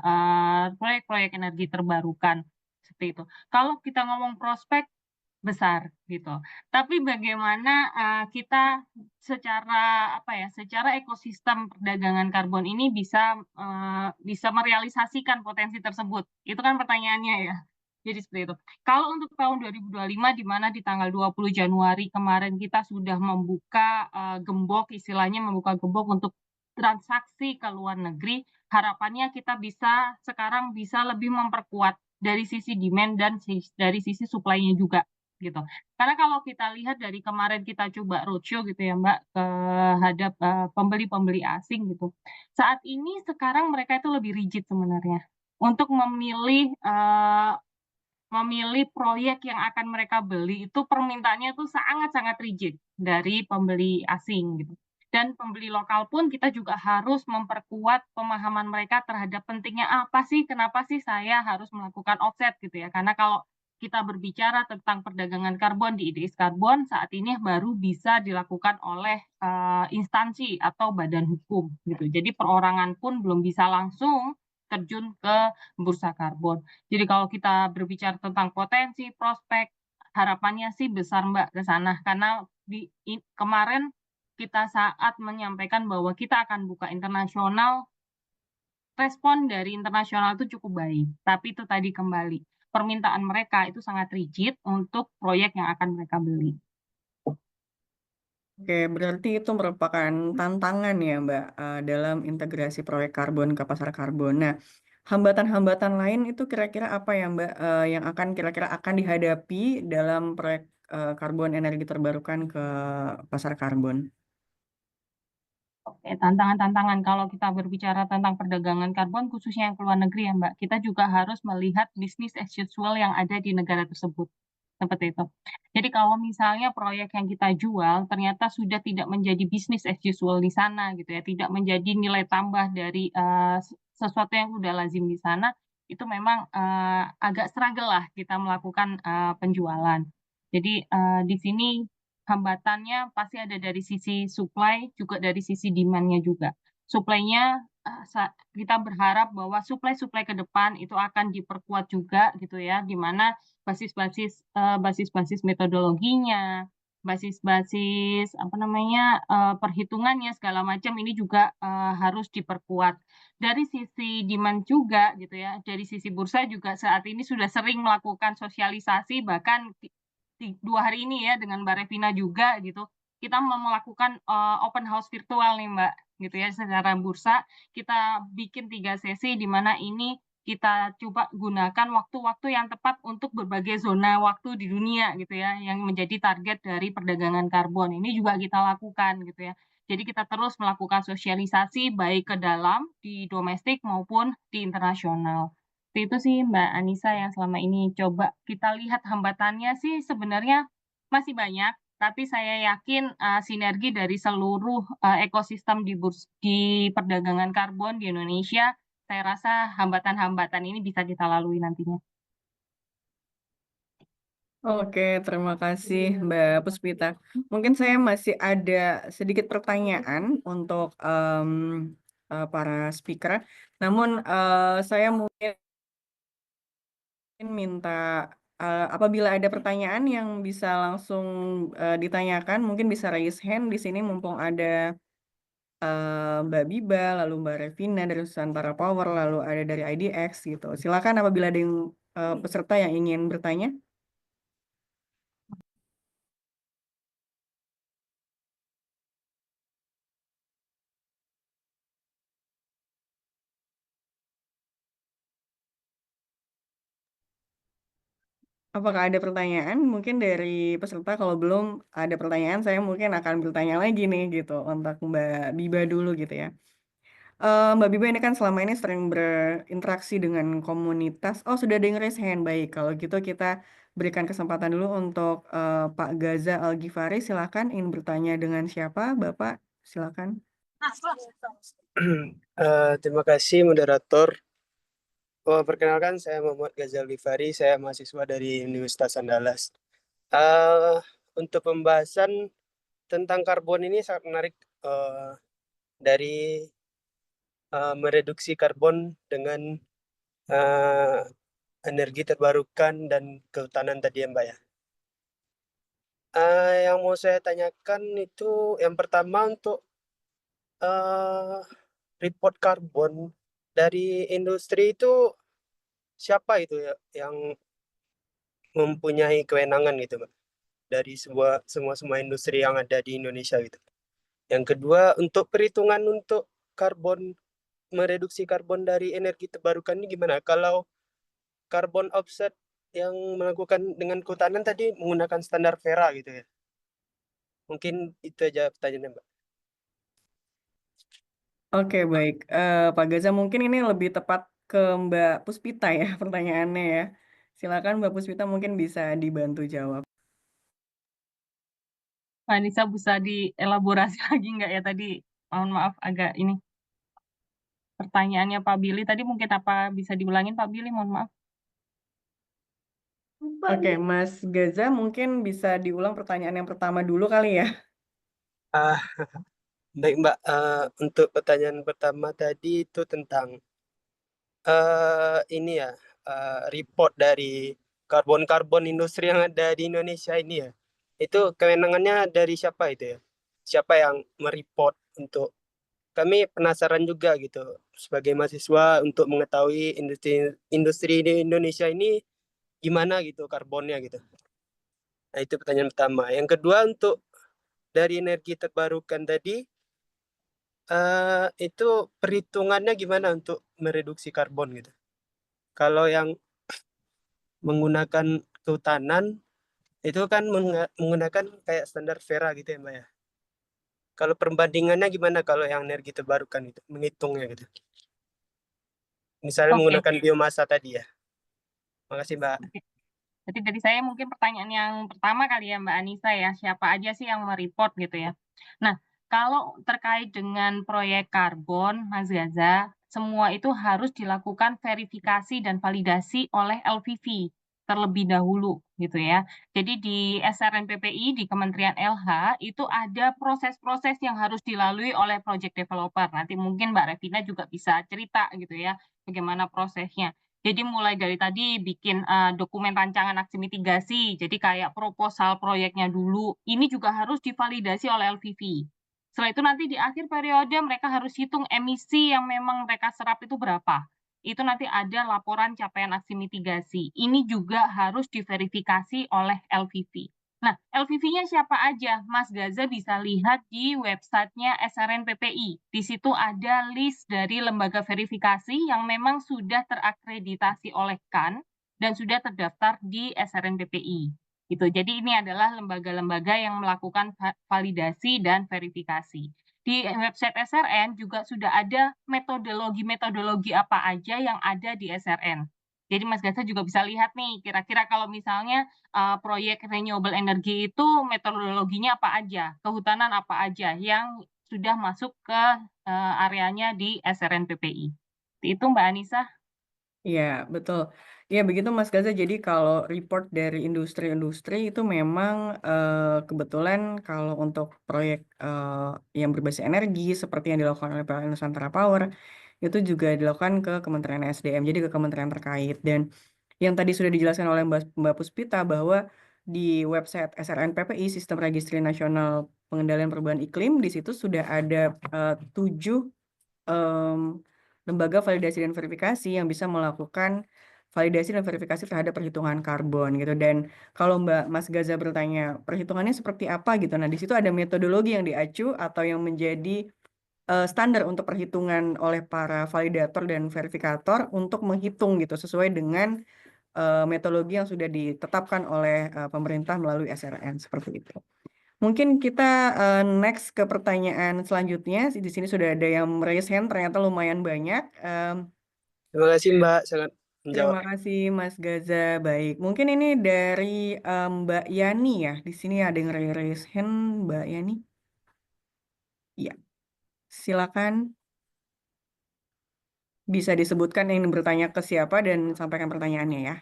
proyek-proyek energi terbarukan seperti itu. Kalau kita ngomong prospek besar gitu. Tapi bagaimana kita secara ekosistem perdagangan karbon ini bisa merealisasikan potensi tersebut. Itu kan pertanyaannya ya. Jadi seperti itu. Kalau untuk tahun 2025 di mana di tanggal 20 Januari kemarin kita sudah membuka istilahnya membuka gembok untuk transaksi ke luar negeri, harapannya kita sekarang bisa lebih memperkuat dari sisi demand dan dari sisi supply-nya juga gitu. Karena kalau kita lihat dari kemarin kita coba roadshow gitu ya Mbak terhadap pembeli-pembeli asing gitu. Saat ini sekarang mereka itu lebih rigid sebenarnya untuk memilih proyek yang akan mereka beli itu permintaannya itu sangat-sangat rigid dari pembeli asing gitu. Dan pembeli lokal pun kita juga harus memperkuat pemahaman mereka terhadap pentingnya apa sih, kenapa sih saya harus melakukan offset gitu ya. Karena kalau kita berbicara tentang perdagangan karbon di IDX Carbon saat ini baru bisa dilakukan oleh instansi atau badan hukum gitu. Jadi perorangan pun belum bisa langsung terjun ke bursa karbon. Jadi kalau kita berbicara tentang potensi, prospek, harapannya sih besar Mbak ke sana karena kemarin kita saat menyampaikan bahwa kita akan buka internasional, respon dari internasional itu cukup baik. Tapi itu tadi kembali, permintaan mereka itu sangat rigid untuk proyek yang akan mereka beli. Oke, berarti itu merupakan tantangan ya Mbak dalam integrasi proyek karbon ke pasar karbon. Nah, hambatan-hambatan lain itu kira-kira apa ya Mbak yang kira-kira akan dihadapi dalam proyek karbon energi terbarukan ke pasar karbon? Oke, tantangan-tantangan kalau kita berbicara tentang perdagangan karbon khususnya yang ke luar negeri ya Mbak, kita juga harus melihat bisnis as usual yang ada di negara tersebut. Seperti itu. Jadi kalau misalnya proyek yang kita jual ternyata sudah tidak menjadi bisnis as usual di sana gitu ya, tidak menjadi nilai tambah dari sesuatu yang sudah lazim di sana, itu memang agak struggle lah kita melakukan penjualan. Jadi di sini hambatannya pasti ada dari sisi supply, juga dari sisi demand-nya juga. Supply-nya kita berharap bahwa supply-supply ke depan itu akan diperkuat juga gitu ya, di mana basis-basis metodologinya, basis apa namanya perhitungannya segala macam ini juga harus diperkuat. Dari sisi demand juga gitu ya, dari sisi bursa juga saat ini sudah sering melakukan sosialisasi, bahkan 2 hari ini ya dengan Mbak Revina juga gitu, kita mau melakukan open house virtual nih Mbak gitu ya, secara bursa kita bikin 3 sesi di mana ini kita coba gunakan waktu-waktu yang tepat untuk berbagai zona waktu di dunia gitu ya, yang menjadi target dari perdagangan karbon. Ini juga kita lakukan gitu ya. Jadi kita terus melakukan sosialisasi baik ke dalam, di domestik maupun di internasional. Itu sih Mbak Anissa yang selama ini coba kita lihat hambatannya sih sebenarnya masih banyak, tapi saya yakin sinergi dari seluruh ekosistem di perdagangan karbon di Indonesia, saya rasa hambatan-hambatan ini bisa kita lalui nantinya. Oke, terima kasih Mbak Puspita. Mungkin saya masih ada sedikit pertanyaan untuk para speaker. Namun saya mungkin minta apabila ada pertanyaan yang bisa langsung ditanyakan, mungkin bisa raise hand di sini mumpung ada Mbak Biba, lalu Mbak Revina dari Nusantara Power, lalu ada dari IDX gitu. Silakan apabila ada yang peserta yang ingin bertanya. Apakah ada pertanyaan? Mungkin dari peserta, kalau belum ada pertanyaan, saya mungkin akan bertanya lagi nih gitu untuk Mbak Biba dulu gitu ya. Mbak Biba ini kan selama ini sering berinteraksi dengan komunitas. Oh, sudah ada yang raise hand. Baik, kalau gitu kita berikan kesempatan dulu untuk Pak Gaza Al-Ghifari. Silakan ingin bertanya dengan siapa, Bapak? Silakan. Terima kasih moderator. Perkenalkan saya Muhammad Ghazal Ghifari, saya mahasiswa dari Universitas Andalas. Untuk pembahasan tentang karbon ini sangat menarik, dari mereduksi karbon dengan energi terbarukan dan kehutanan tadi ya Mbak ya. Yang mau saya tanyakan itu yang pertama untuk report karbon dari industri itu siapa itu ya yang mempunyai kewenangan gitu Mbak dari semua industri yang ada di Indonesia gitu. Yang kedua untuk perhitungan untuk karbon, mereduksi karbon dari energi terbarukan ini gimana? Kalau karbon offset yang melakukan dengan kehutanan tadi menggunakan standar Verra gitu ya. Mungkin itu aja pertanyaannya Mbak. Oke, baik. Pak Gaza, mungkin ini lebih tepat ke Mbak Puspita ya pertanyaannya ya. Silakan Mbak Puspita mungkin bisa dibantu jawab. Mbak Anissa bisa dielaborasi lagi nggak ya tadi? Mohon maaf agak ini. Pertanyaannya Pak Billy tadi mungkin apa bisa diulangin Pak Billy? Mohon maaf. Oke, Mas Gaza mungkin bisa diulang pertanyaan yang pertama dulu kali ya. Baik Mbak, untuk pertanyaan pertama tadi itu tentang ini ya, report dari karbon industri yang ada di Indonesia ini ya. Itu kewenangannya dari siapa itu ya? Siapa yang mereport untuk kami penasaran juga gitu sebagai mahasiswa untuk mengetahui industri di Indonesia ini gimana gitu karbonnya gitu. Nah, itu pertanyaan pertama. Yang kedua untuk dari energi terbarukan tadi itu perhitungannya gimana untuk mereduksi karbon gitu. Kalau yang menggunakan kehutanan itu kan menggunakan kayak standar Verra gitu ya Mbak ya. Kalau perbandingannya gimana kalau yang energi terbarukan itu menghitungnya gitu. Misalnya Oke. menggunakan biomasa tadi ya. Makasih Mbak. Jadi dari saya mungkin pertanyaan yang pertama kali ya Mbak Anissa ya, siapa aja sih yang mereport gitu ya. Nah, kalau terkait dengan proyek karbon, Mas Gaza, semua itu harus dilakukan verifikasi dan validasi oleh LVV terlebih dahulu gitu ya. Jadi di SRNPPI, di Kementerian LH, itu ada proses-proses yang harus dilalui oleh project developer. Nanti mungkin Mbak Revina juga bisa cerita gitu ya, bagaimana prosesnya. Jadi mulai dari tadi bikin dokumen rancangan aksi mitigasi, jadi kayak proposal proyeknya dulu, ini juga harus divalidasi oleh LVV. Setelah itu nanti di akhir periode mereka harus hitung emisi yang memang mereka serap itu berapa. Itu nanti ada laporan capaian aksi mitigasi. Ini juga harus diverifikasi oleh LVV. Nah, LVV-nya siapa aja? Mas Gaza bisa lihat di websitenya SRNPPI. Di situ ada list dari lembaga verifikasi yang memang sudah terakreditasi oleh KAN dan sudah terdaftar di SRNPPI. Gitu. Jadi ini adalah lembaga-lembaga yang melakukan validasi dan verifikasi. Di website SRN juga sudah ada metodologi-metodologi apa aja yang ada di SRN. Jadi Mas Gaza juga bisa lihat nih, kira-kira kalau misalnya proyek renewable energy itu metodologinya apa aja, kehutanan apa aja yang sudah masuk ke areanya di SRNPPI. Itu Mbak Anissa. Iya, betul. Ya, begitu Mas Gaza. Jadi kalau report dari industri-industri itu memang kebetulan kalau untuk proyek yang berbasis energi seperti yang dilakukan oleh PLN Nusantara Power itu juga dilakukan ke Kementerian SDM, jadi ke kementerian terkait. Dan yang tadi sudah dijelaskan oleh Mbak Puspita bahwa di website SRNPPI, Sistem Registry Nasional Pengendalian Perubahan Iklim, di situ sudah ada 7 lembaga validasi dan verifikasi yang bisa melakukan validasi dan verifikasi terhadap perhitungan karbon gitu. Dan kalau Mas Gaza bertanya perhitungannya seperti apa gitu, nah di situ ada metodologi yang diacu atau yang menjadi standar untuk perhitungan oleh para validator dan verifikator untuk menghitung gitu sesuai dengan metodologi yang sudah ditetapkan oleh pemerintah melalui SRN seperti itu. Mungkin kita next ke pertanyaan selanjutnya. Di sini sudah ada yang raise hand, ternyata lumayan banyak. Terima kasih Mbak, sangat menjawab. Terima kasih Mas Gaza. Baik, mungkin ini dari Mbak Yani ya. Di sini ada yang raise hand, Mbak Yani. Iya, silakan. Bisa disebutkan yang bertanya ke siapa dan sampaikan pertanyaannya ya.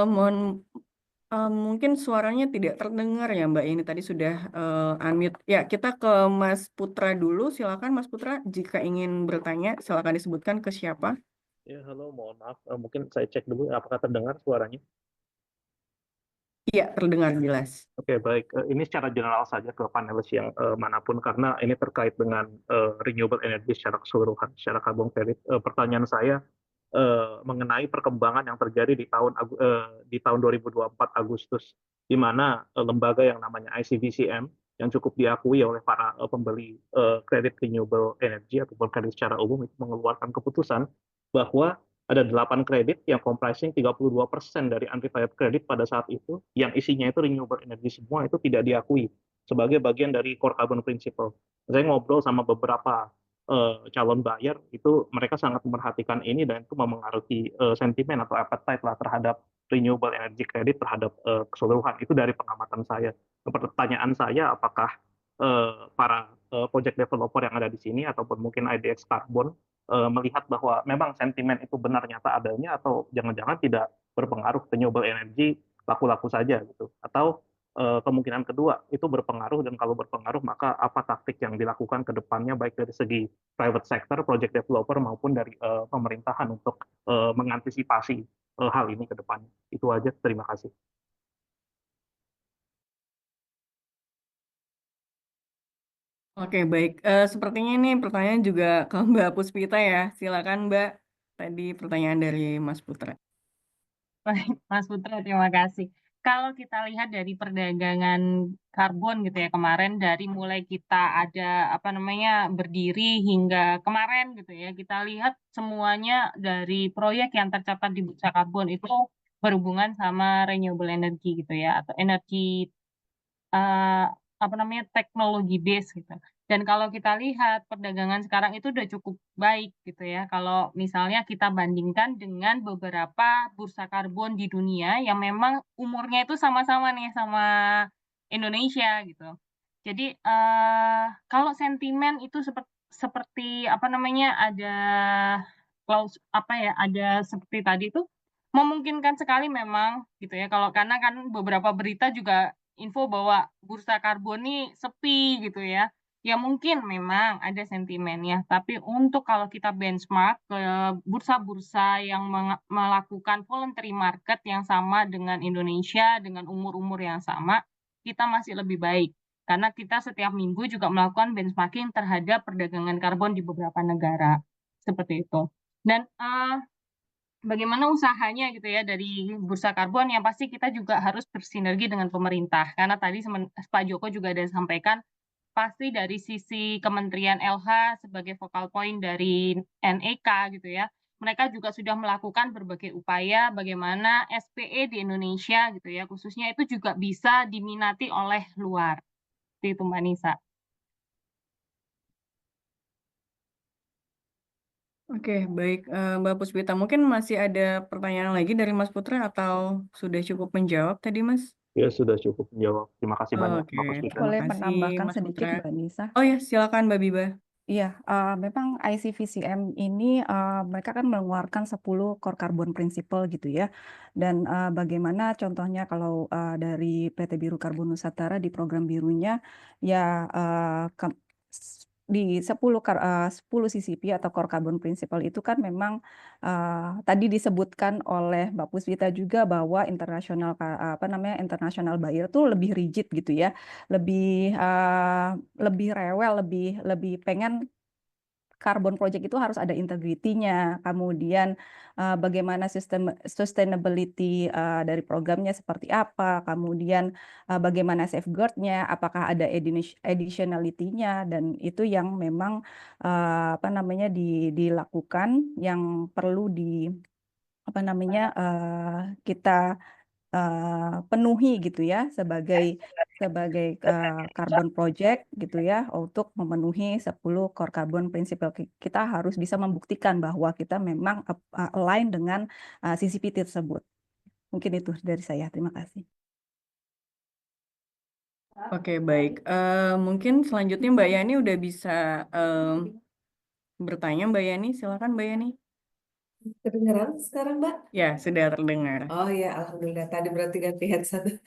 Mohon mungkin suaranya tidak terdengar ya Mbak. Ini tadi sudah unmute. Ya, kita ke Mas Putra dulu. Silakan Mas Putra, jika ingin bertanya, silakan disebutkan ke siapa. Ya, halo, mohon maaf. Mungkin saya cek dulu apakah terdengar suaranya. Iya, terdengar jelas. Oke, baik. Ini secara general saja ke panelis yang manapun, karena ini terkait dengan renewable energy secara keseluruhan, secara carbon credit. Pertanyaan saya mengenai perkembangan yang terjadi di tahun 2024 Agustus, di mana lembaga yang namanya ICVCM yang cukup diakui oleh para pembeli kredit renewable energy ataupun kredit secara umum itu mengeluarkan keputusan bahwa ada 8 kredit yang comprising 32% dari unrefired credit pada saat itu, yang isinya itu renewable energy semua, itu tidak diakui sebagai bagian dari core carbon principle. Saya ngobrol sama beberapa calon buyer, itu mereka sangat memperhatikan ini dan itu memengaruhi sentimen atau appetite lah terhadap renewable energy credit terhadap keseluruhan. Itu dari pengamatan saya. Pertanyaan saya, apakah para project developer yang ada di sini ataupun mungkin IDX Carbon melihat bahwa memang sentimen itu benar nyata adanya, atau jangan-jangan tidak berpengaruh, renewable energy laku-laku saja gitu, atau kemungkinan kedua itu berpengaruh, dan kalau berpengaruh maka apa taktik yang dilakukan ke depannya baik dari segi private sector, project developer maupun dari pemerintahan untuk mengantisipasi hal ini ke depannya. Itu aja, terima kasih. Oke, baik. Sepertinya ini pertanyaan juga ke Mbak Puspita ya. Silakan Mbak. Tadi pertanyaan dari Mas Putra. Baik, Mas Putra, terima kasih. Kalau kita lihat dari perdagangan karbon gitu ya kemarin, dari mulai kita ada apa namanya berdiri hingga kemarin gitu ya, kita lihat semuanya dari proyek yang tercatat di bursa karbon itu berhubungan sama renewable energy gitu ya, atau energi apa namanya teknologi base gitu. Dan kalau kita lihat perdagangan sekarang itu udah cukup baik gitu ya. Kalau misalnya kita bandingkan dengan beberapa bursa karbon di dunia yang memang umurnya itu sama-sama nih sama Indonesia gitu. Jadi kalau sentimen itu seperti apa namanya ada ada seperti tadi itu memungkinkan sekali memang gitu ya. Kalau karena kan beberapa berita juga info bahwa bursa karbon ini sepi gitu ya. Ya mungkin memang ada sentimennya, tapi untuk kalau kita benchmark ke bursa-bursa yang melakukan voluntary market yang sama dengan Indonesia, dengan umur-umur yang sama, kita masih lebih baik. Karena kita setiap minggu juga melakukan benchmarking terhadap perdagangan karbon di beberapa negara. Seperti itu. Dan bagaimana usahanya gitu ya dari bursa karbon, yang pasti kita juga harus bersinergi dengan pemerintah. Karena tadi Pak Joko juga ada sampaikan, pasti dari sisi Kementerian LH sebagai focal point dari NEK gitu ya, mereka juga sudah melakukan berbagai upaya bagaimana SPE di Indonesia gitu ya, khususnya itu juga bisa diminati oleh luar. Seperti itu Mbak Nisa. Oke, baik Mbak Puspita. Mungkin masih ada pertanyaan lagi dari Mas Putra atau sudah cukup menjawab tadi, Mas? Ya, sudah cukup menjawab. Terima kasih banyak, Mbak Oke, Puspita. terima Boleh kasih menambahkan Mas sedikit, Putra. Mbak Nisa? Oh ya, silakan Mbak Biba. Iya, memang ICVCM ini mereka kan mengeluarkan 10 core carbon principle gitu ya. Dan bagaimana contohnya kalau dari PT Biru Karbon Nusantara di program birunya ya di 10 CCP atau core carbon principle itu kan memang tadi disebutkan oleh Mbak Puspita juga bahwa international buyer tuh lebih rigid gitu ya, lebih rewel, lebih pengen carbon project itu harus ada integritinya, kemudian bagaimana sistem sustainability dari programnya seperti apa, kemudian bagaimana safeguard-nya, apakah ada additionality-nya, dan itu yang memang dilakukan, yang perlu kita penuhi gitu ya sebagai carbon project gitu ya, untuk memenuhi 10 core carbon principle. Kita harus bisa membuktikan bahwa kita memang align dengan CCP tersebut. Mungkin itu dari saya. Terima kasih. Oke, baik. Mungkin selanjutnya Mbak Yani udah bisa bertanya. Mbak Yani, silakan Mbak Yani. Kedengeran sekarang, Mbak? Ya, sudah terdengar. Oh ya, alhamdulillah. Tadi berarti ganti headset.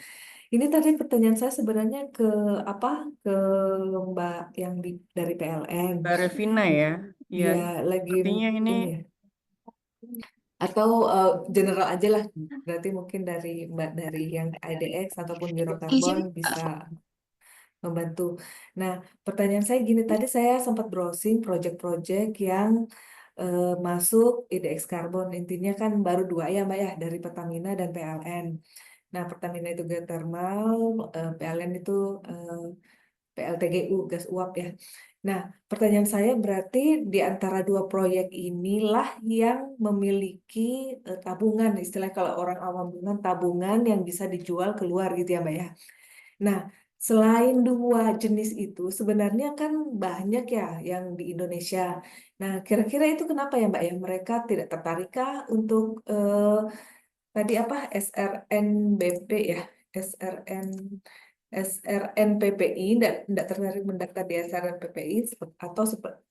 Ini tadi pertanyaan saya sebenarnya ke Mbak yang dari PLN. Mbak Revina ya. Ya, Dia lagi sepertinya ini ini ya. Atau general aja lah. Berarti mungkin dari Mbak dari yang IDX ataupun Biro Karbon bisa membantu. Nah, pertanyaan saya gini, tadi saya sempat browsing project-project yang masuk IDX Karbon. Intinya kan baru 2 ya Mbak ya, dari Pertamina dan PLN. Nah, Pertamina itu geothermal, PLN itu PLTGU, gas uap ya. Nah, pertanyaan saya berarti di antara 2 proyek inilah yang memiliki tabungan, istilahnya kalau orang awam bilang tabungan yang bisa dijual keluar gitu ya Mbak ya. Nah, selain 2 jenis itu, sebenarnya kan banyak ya yang di Indonesia. Nah, kira-kira itu kenapa ya Mbak ya? Mereka tidak tertarikkah untuk tadi apa SRNBP ya? SRNPPI tidak tertarik mendaftar di SRNPPI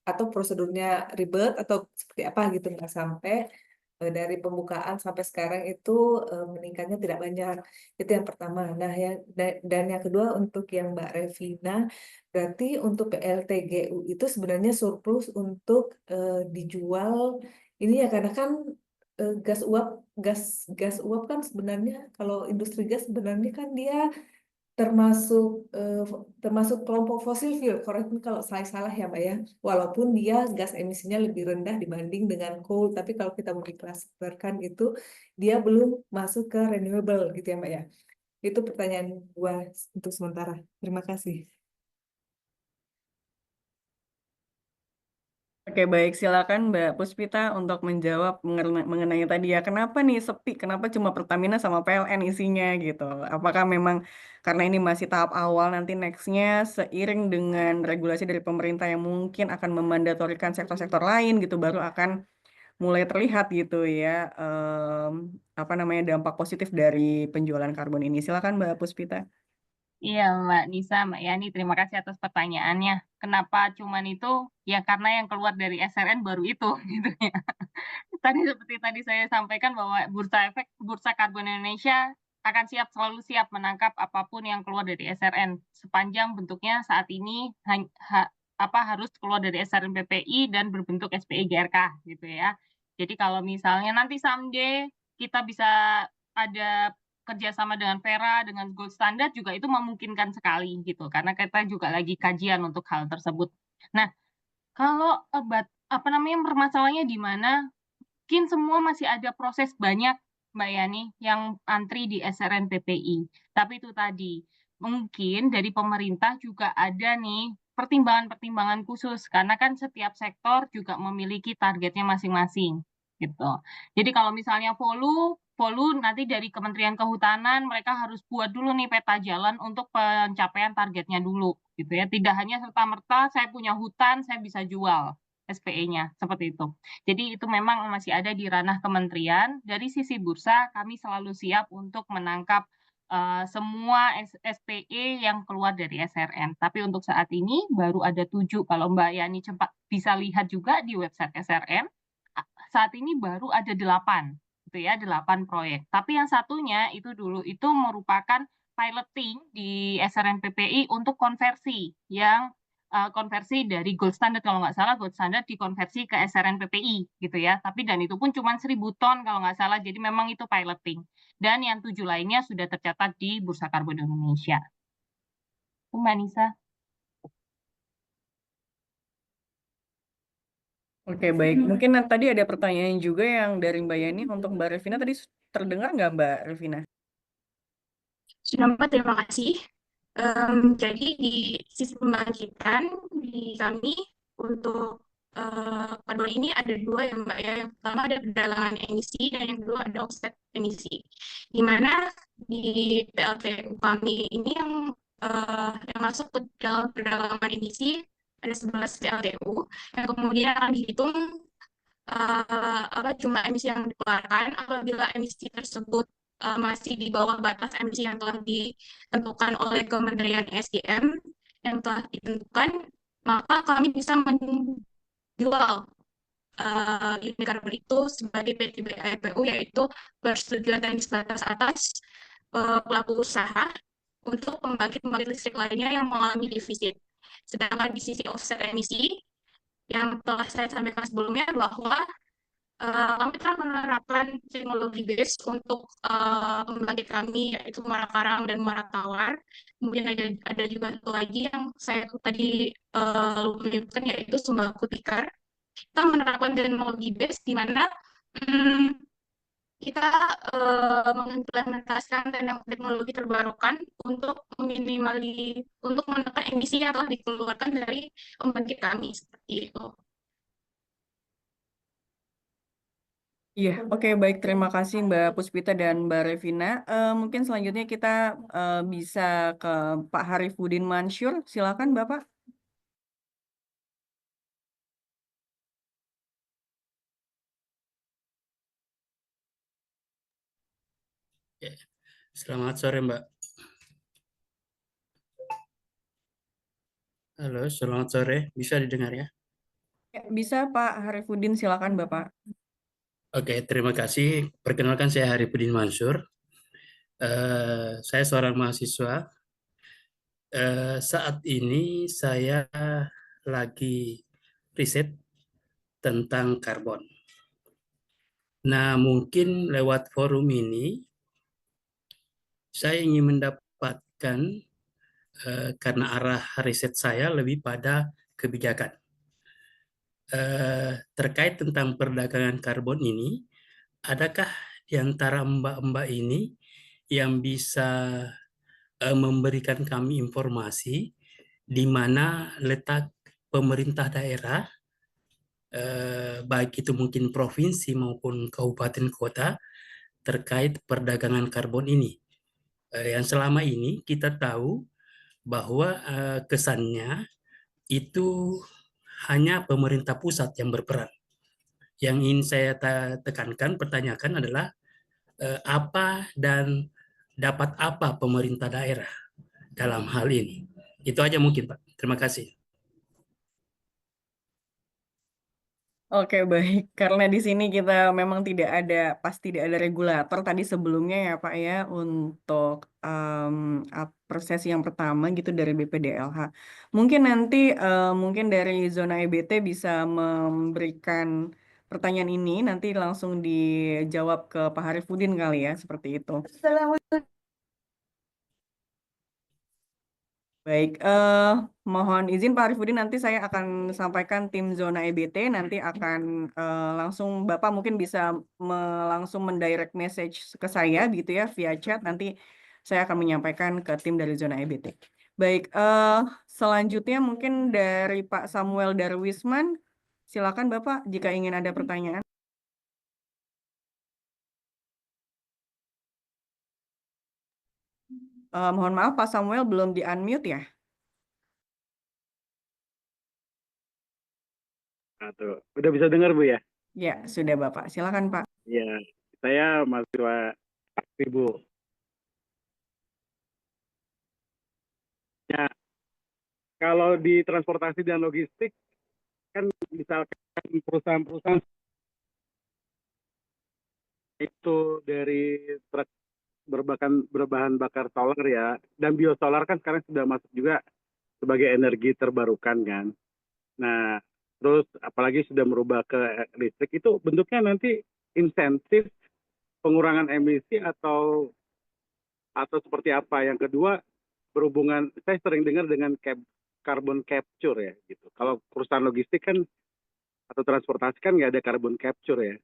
atau prosedurnya ribet atau seperti apa gitu, nggak sampai dari pembukaan sampai sekarang itu meningkatnya tidak banyak. Itu yang pertama. Nah, dan yang kedua untuk yang Mbak Revina, berarti untuk PLTGU itu sebenarnya surplus untuk dijual ini ya, karena kan gas uap kan sebenarnya kalau industri gas sebenarnya kan dia termasuk termasuk kelompok fosil fuel, koreksi kalau saya salah ya Mbak ya. Walaupun dia gas emisinya lebih rendah dibanding dengan coal, tapi kalau kita mau diklasifikasikan itu dia belum masuk ke renewable gitu ya Mbak ya. Itu pertanyaan gua untuk sementara. Terima kasih. Oke, baik. Silakan Mbak Puspita untuk menjawab mengenai tadi ya, kenapa nih sepi? Kenapa cuma Pertamina sama PLN isinya gitu? Apakah memang karena ini masih tahap awal, nanti next-nya seiring dengan regulasi dari pemerintah yang mungkin akan memandatorikan sektor-sektor lain gitu, baru akan mulai terlihat gitu ya, apa namanya, dampak positif dari penjualan karbon ini. Silakan Mbak Puspita. Iya, Mbak Nisa, Mbak Yani, terima kasih atas pertanyaannya. Kenapa cuman itu? Ya karena yang keluar dari SRN baru itu, gitu ya. Tadi seperti tadi saya sampaikan bahwa Bursa Karbon Indonesia akan selalu siap menangkap apapun yang keluar dari SRN sepanjang bentuknya saat ini harus keluar dari SRN PPI dan berbentuk SPE GRK gitu ya. Jadi kalau misalnya nanti someday kita bisa ada kerjasama dengan Vera, dengan Gold Standard juga itu memungkinkan sekali gitu, karena kita juga lagi kajian untuk hal tersebut. Nah, kalau permasalahannya di mana? Mungkin semua masih ada proses banyak, Mbak Yani, yang antri di SRN PPI. Tapi itu tadi, mungkin dari pemerintah juga ada nih pertimbangan-pertimbangan khusus, karena kan setiap sektor juga memiliki targetnya masing-masing. Gitu. Jadi kalau misalnya Volu nanti dari Kementerian Kehutanan mereka harus buat dulu nih peta jalan untuk pencapaian targetnya dulu, gitu ya. Tidak hanya serta-merta saya punya hutan saya bisa jual SPE-nya seperti itu. Jadi itu memang masih ada di ranah kementerian. Dari sisi bursa kami selalu siap untuk menangkap semua SPE yang keluar dari SRN. Tapi untuk saat ini baru ada 7. Kalau Mbak Yani cepat bisa lihat juga di website SRN, saat ini baru ada 8, gitu ya, 8 proyek. Tapi yang satunya itu dulu itu merupakan piloting di SRN PPI untuk konversi yang konversi dari Gold Standard, kalau nggak salah Gold Standard dikonversi ke SRN PPI gitu ya. Tapi dan itu pun cuma 1.000 ton kalau nggak salah. Jadi memang itu piloting. Dan yang 7 lainnya sudah tercatat di Bursa Karbon Indonesia. Mbak Nisa. Oke, baik. Mungkin tadi ada pertanyaan juga yang dari Mbak Yani untuk Mbak Revina. Tadi terdengar nggak Mbak Revina? Sudah, Mbak, terima kasih. Jadi di sisi pembangkitan di kami untuk karbon ini ada 2 ya Mbak ya. Yang pertama ada perdagangan emisi dan yang kedua ada offset emisi. Di mana di PLTU kami ini yang masuk ke dalam perdagangan emisi ada 11 PLTU yang kemudian akan dihitung jumlah emisi yang dikeluarkan apabila emisi tersebut masih di bawah batas emisi yang telah ditentukan oleh Kementerian SDM yang telah ditentukan, maka kami bisa menjual unit karbon itu sebagai PTBIPU, yaitu persetujuan teknis batas atas pelaku usaha untuk pembangkit listrik lainnya yang mengalami defisit. Sedangkan di sisi offset emisi yang telah saya sampaikan sebelumnya bahwa kami telah menerapkan teknologi base untuk pembangkit kami, yaitu Muara Karang dan Muara Tawar. Kemudian ada juga satu lagi yang saya tadi lupa menyebutkan, yaitu Sumbaku Tikar. Kita menerapkan teknologi base di mana kita mengimplementasikan teknologi terbarukan untuk menekan emisi yang telah dikeluarkan dari pembangkit kami seperti itu. Iya, oke, baik. Terima kasih Mbak Puspita dan Mbak Revina. Mungkin selanjutnya kita bisa ke Pak Harifuddin Mansyur. Silakan Bapak. Selamat sore Mbak. Halo, selamat sore. Bisa didengar ya? Ya, bisa Pak Harifuddin, silakan Bapak. Oke, terima kasih. Perkenalkan saya Harifuddin Mansur. Saya seorang mahasiswa. Saat ini saya lagi riset tentang karbon. Nah, mungkin lewat forum ini saya ingin mendapatkan karena arah riset saya lebih pada kebijakan. Terkait tentang perdagangan karbon ini, adakah di antara mbak-mbak ini yang bisa memberikan kami informasi di mana letak pemerintah daerah baik itu mungkin provinsi maupun kabupaten kota terkait perdagangan karbon ini. Yang selama ini kita tahu bahwa kesannya itu hanya pemerintah pusat yang berperan. Yang ingin saya tekankan, pertanyakan adalah apa dan dapat apa pemerintah daerah dalam hal ini. Itu aja mungkin, Pak. Terima kasih. Oke, baik. Karena di sini kita memang tidak ada regulator tadi sebelumnya ya Pak ya untuk proses yang pertama gitu dari BPDLH. Mungkin nanti mungkin dari zona EBT bisa memberikan pertanyaan ini nanti langsung dijawab ke Pak Harifudin kali ya seperti itu. Baik, mohon izin Pak Arifudin, nanti saya akan sampaikan tim zona EBT, nanti akan langsung Bapak mungkin bisa langsung mendirect message ke saya gitu ya via chat, nanti saya akan menyampaikan ke tim dari zona EBT. Baik, selanjutnya mungkin dari Pak Samuel Darwisman, silakan Bapak jika ingin ada pertanyaan. Mohon maaf Pak Samuel belum di-unmute ya? Tuh, udah bisa dengar Bu ya? Ya, sudah Bapak. Silakan Pak. Ya, saya mahasiswa Ibu. Ya, kalau di transportasi dan logistik kan misalkan perusahaan-perusahaan itu dari truk berbahan bakar solar ya, dan biosolar kan sekarang sudah masuk juga sebagai energi terbarukan kan. Nah, terus apalagi sudah merubah ke listrik, itu bentuknya nanti insentif pengurangan emisi atau seperti apa? Yang kedua, berhubungan, saya sering dengar dengan carbon capture ya gitu. Kalau perusahaan logistik kan atau transportasi kan nggak ada carbon capture ya.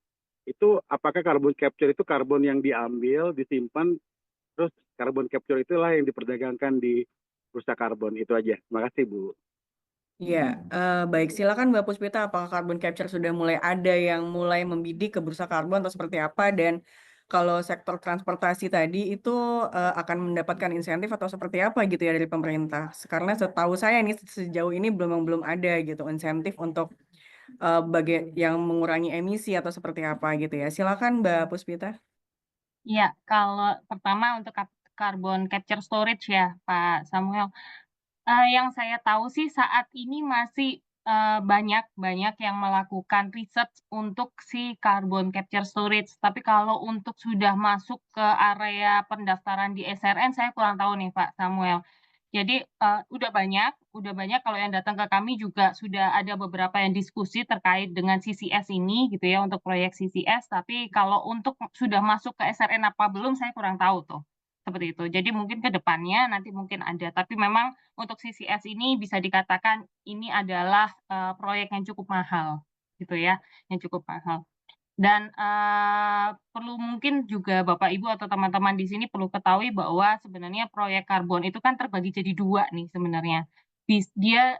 Itu apakah carbon capture itu karbon yang diambil, disimpan, terus carbon capture itulah yang diperdagangkan di bursa karbon? Itu aja. Terima kasih Bu. Ya, baik. Silakan Mbak Puspita, apakah carbon capture sudah mulai ada yang mulai membidik ke bursa karbon atau seperti apa? Dan kalau sektor transportasi tadi itu akan mendapatkan insentif atau seperti apa gitu ya dari pemerintah? Karena setahu saya ini sejauh ini belum ada gitu insentif untuk yang mengurangi emisi atau seperti apa gitu ya. Silakan Mbak Puspita. Iya, kalau pertama untuk carbon capture storage ya, Pak Samuel. Yang saya tahu sih saat ini masih banyak yang melakukan research untuk si carbon capture storage. Tapi kalau untuk sudah masuk ke area pendaftaran di SRN, saya kurang tahu nih Pak Samuel. Jadi udah banyak kalau yang datang ke kami juga sudah ada beberapa yang diskusi terkait dengan CCS ini gitu ya untuk proyek CCS. Tapi kalau untuk sudah masuk ke SRN apa belum, saya kurang tahu tuh. Seperti itu. Jadi mungkin ke depannya nanti mungkin ada. Tapi memang untuk CCS ini bisa dikatakan ini adalah proyek yang cukup mahal gitu ya, yang cukup mahal. Dan perlu mungkin juga Bapak Ibu atau teman-teman di sini perlu ketahui bahwa sebenarnya proyek karbon itu kan terbagi jadi dua nih sebenarnya. Dia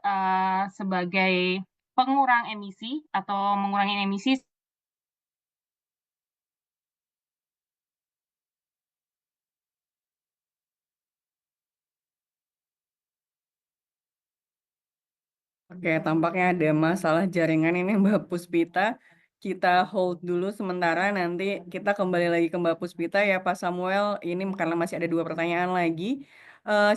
sebagai pengurang emisi atau mengurangi emisi. Oke, tampaknya ada masalah jaringan ini Mbak Puspita. Kita hold dulu sementara, nanti kita kembali lagi ke Mbak Puspita ya Pak Samuel. Ini karena masih ada 2 pertanyaan lagi.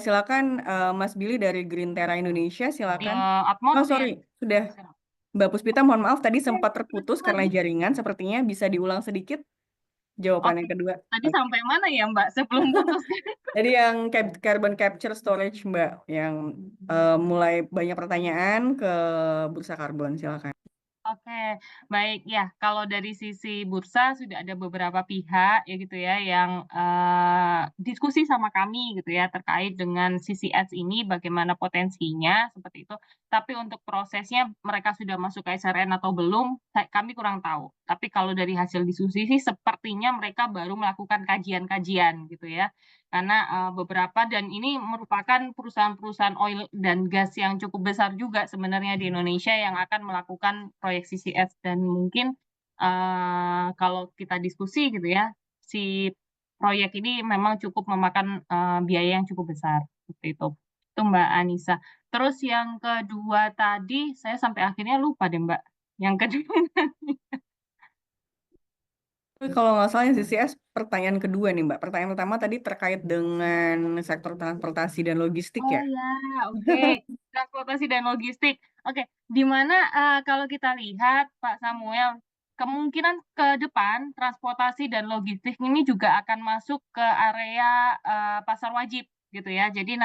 Silakan Mas Billy dari Green Terra Indonesia, silakan. Oh sorry, sudah. Mbak Puspita, mohon maaf tadi sempat terputus karena jaringan. Sepertinya bisa diulang sedikit jawaban yang kedua. Tadi sampai mana ya Mbak sebelum putus? Jadi yang carbon capture storage Mbak, yang mulai banyak pertanyaan ke bursa karbon, silakan. Oke, baik ya. Kalau dari sisi bursa sudah ada beberapa pihak ya gitu ya yang diskusi sama kami gitu ya terkait dengan CCS ini bagaimana potensinya seperti itu. Tapi untuk prosesnya mereka sudah masuk ke SRN atau belum, kami kurang tahu. Tapi kalau dari hasil diskusi sih sepertinya mereka baru melakukan kajian-kajian gitu ya. karena beberapa, dan ini merupakan perusahaan-perusahaan oil dan gas yang cukup besar juga sebenarnya di Indonesia yang akan melakukan proyek CCS, dan mungkin kalau kita diskusi gitu ya, si proyek ini memang cukup memakan biaya yang cukup besar seperti itu. Itu Mbak Anissa. Terus yang kedua tadi saya sampai akhirnya lupa deh Mbak. Yang kedua Tapi kalau nggak salah yang CCS pertanyaan kedua nih Mbak. Pertanyaan pertama tadi terkait dengan sektor transportasi dan logistik Oh ya. ya, oke. Transportasi dan logistik. Oke, di mana kalau kita lihat Pak Samuel, kemungkinan ke depan transportasi dan logistik ini juga akan masuk ke area pasar wajib gitu ya. Jadi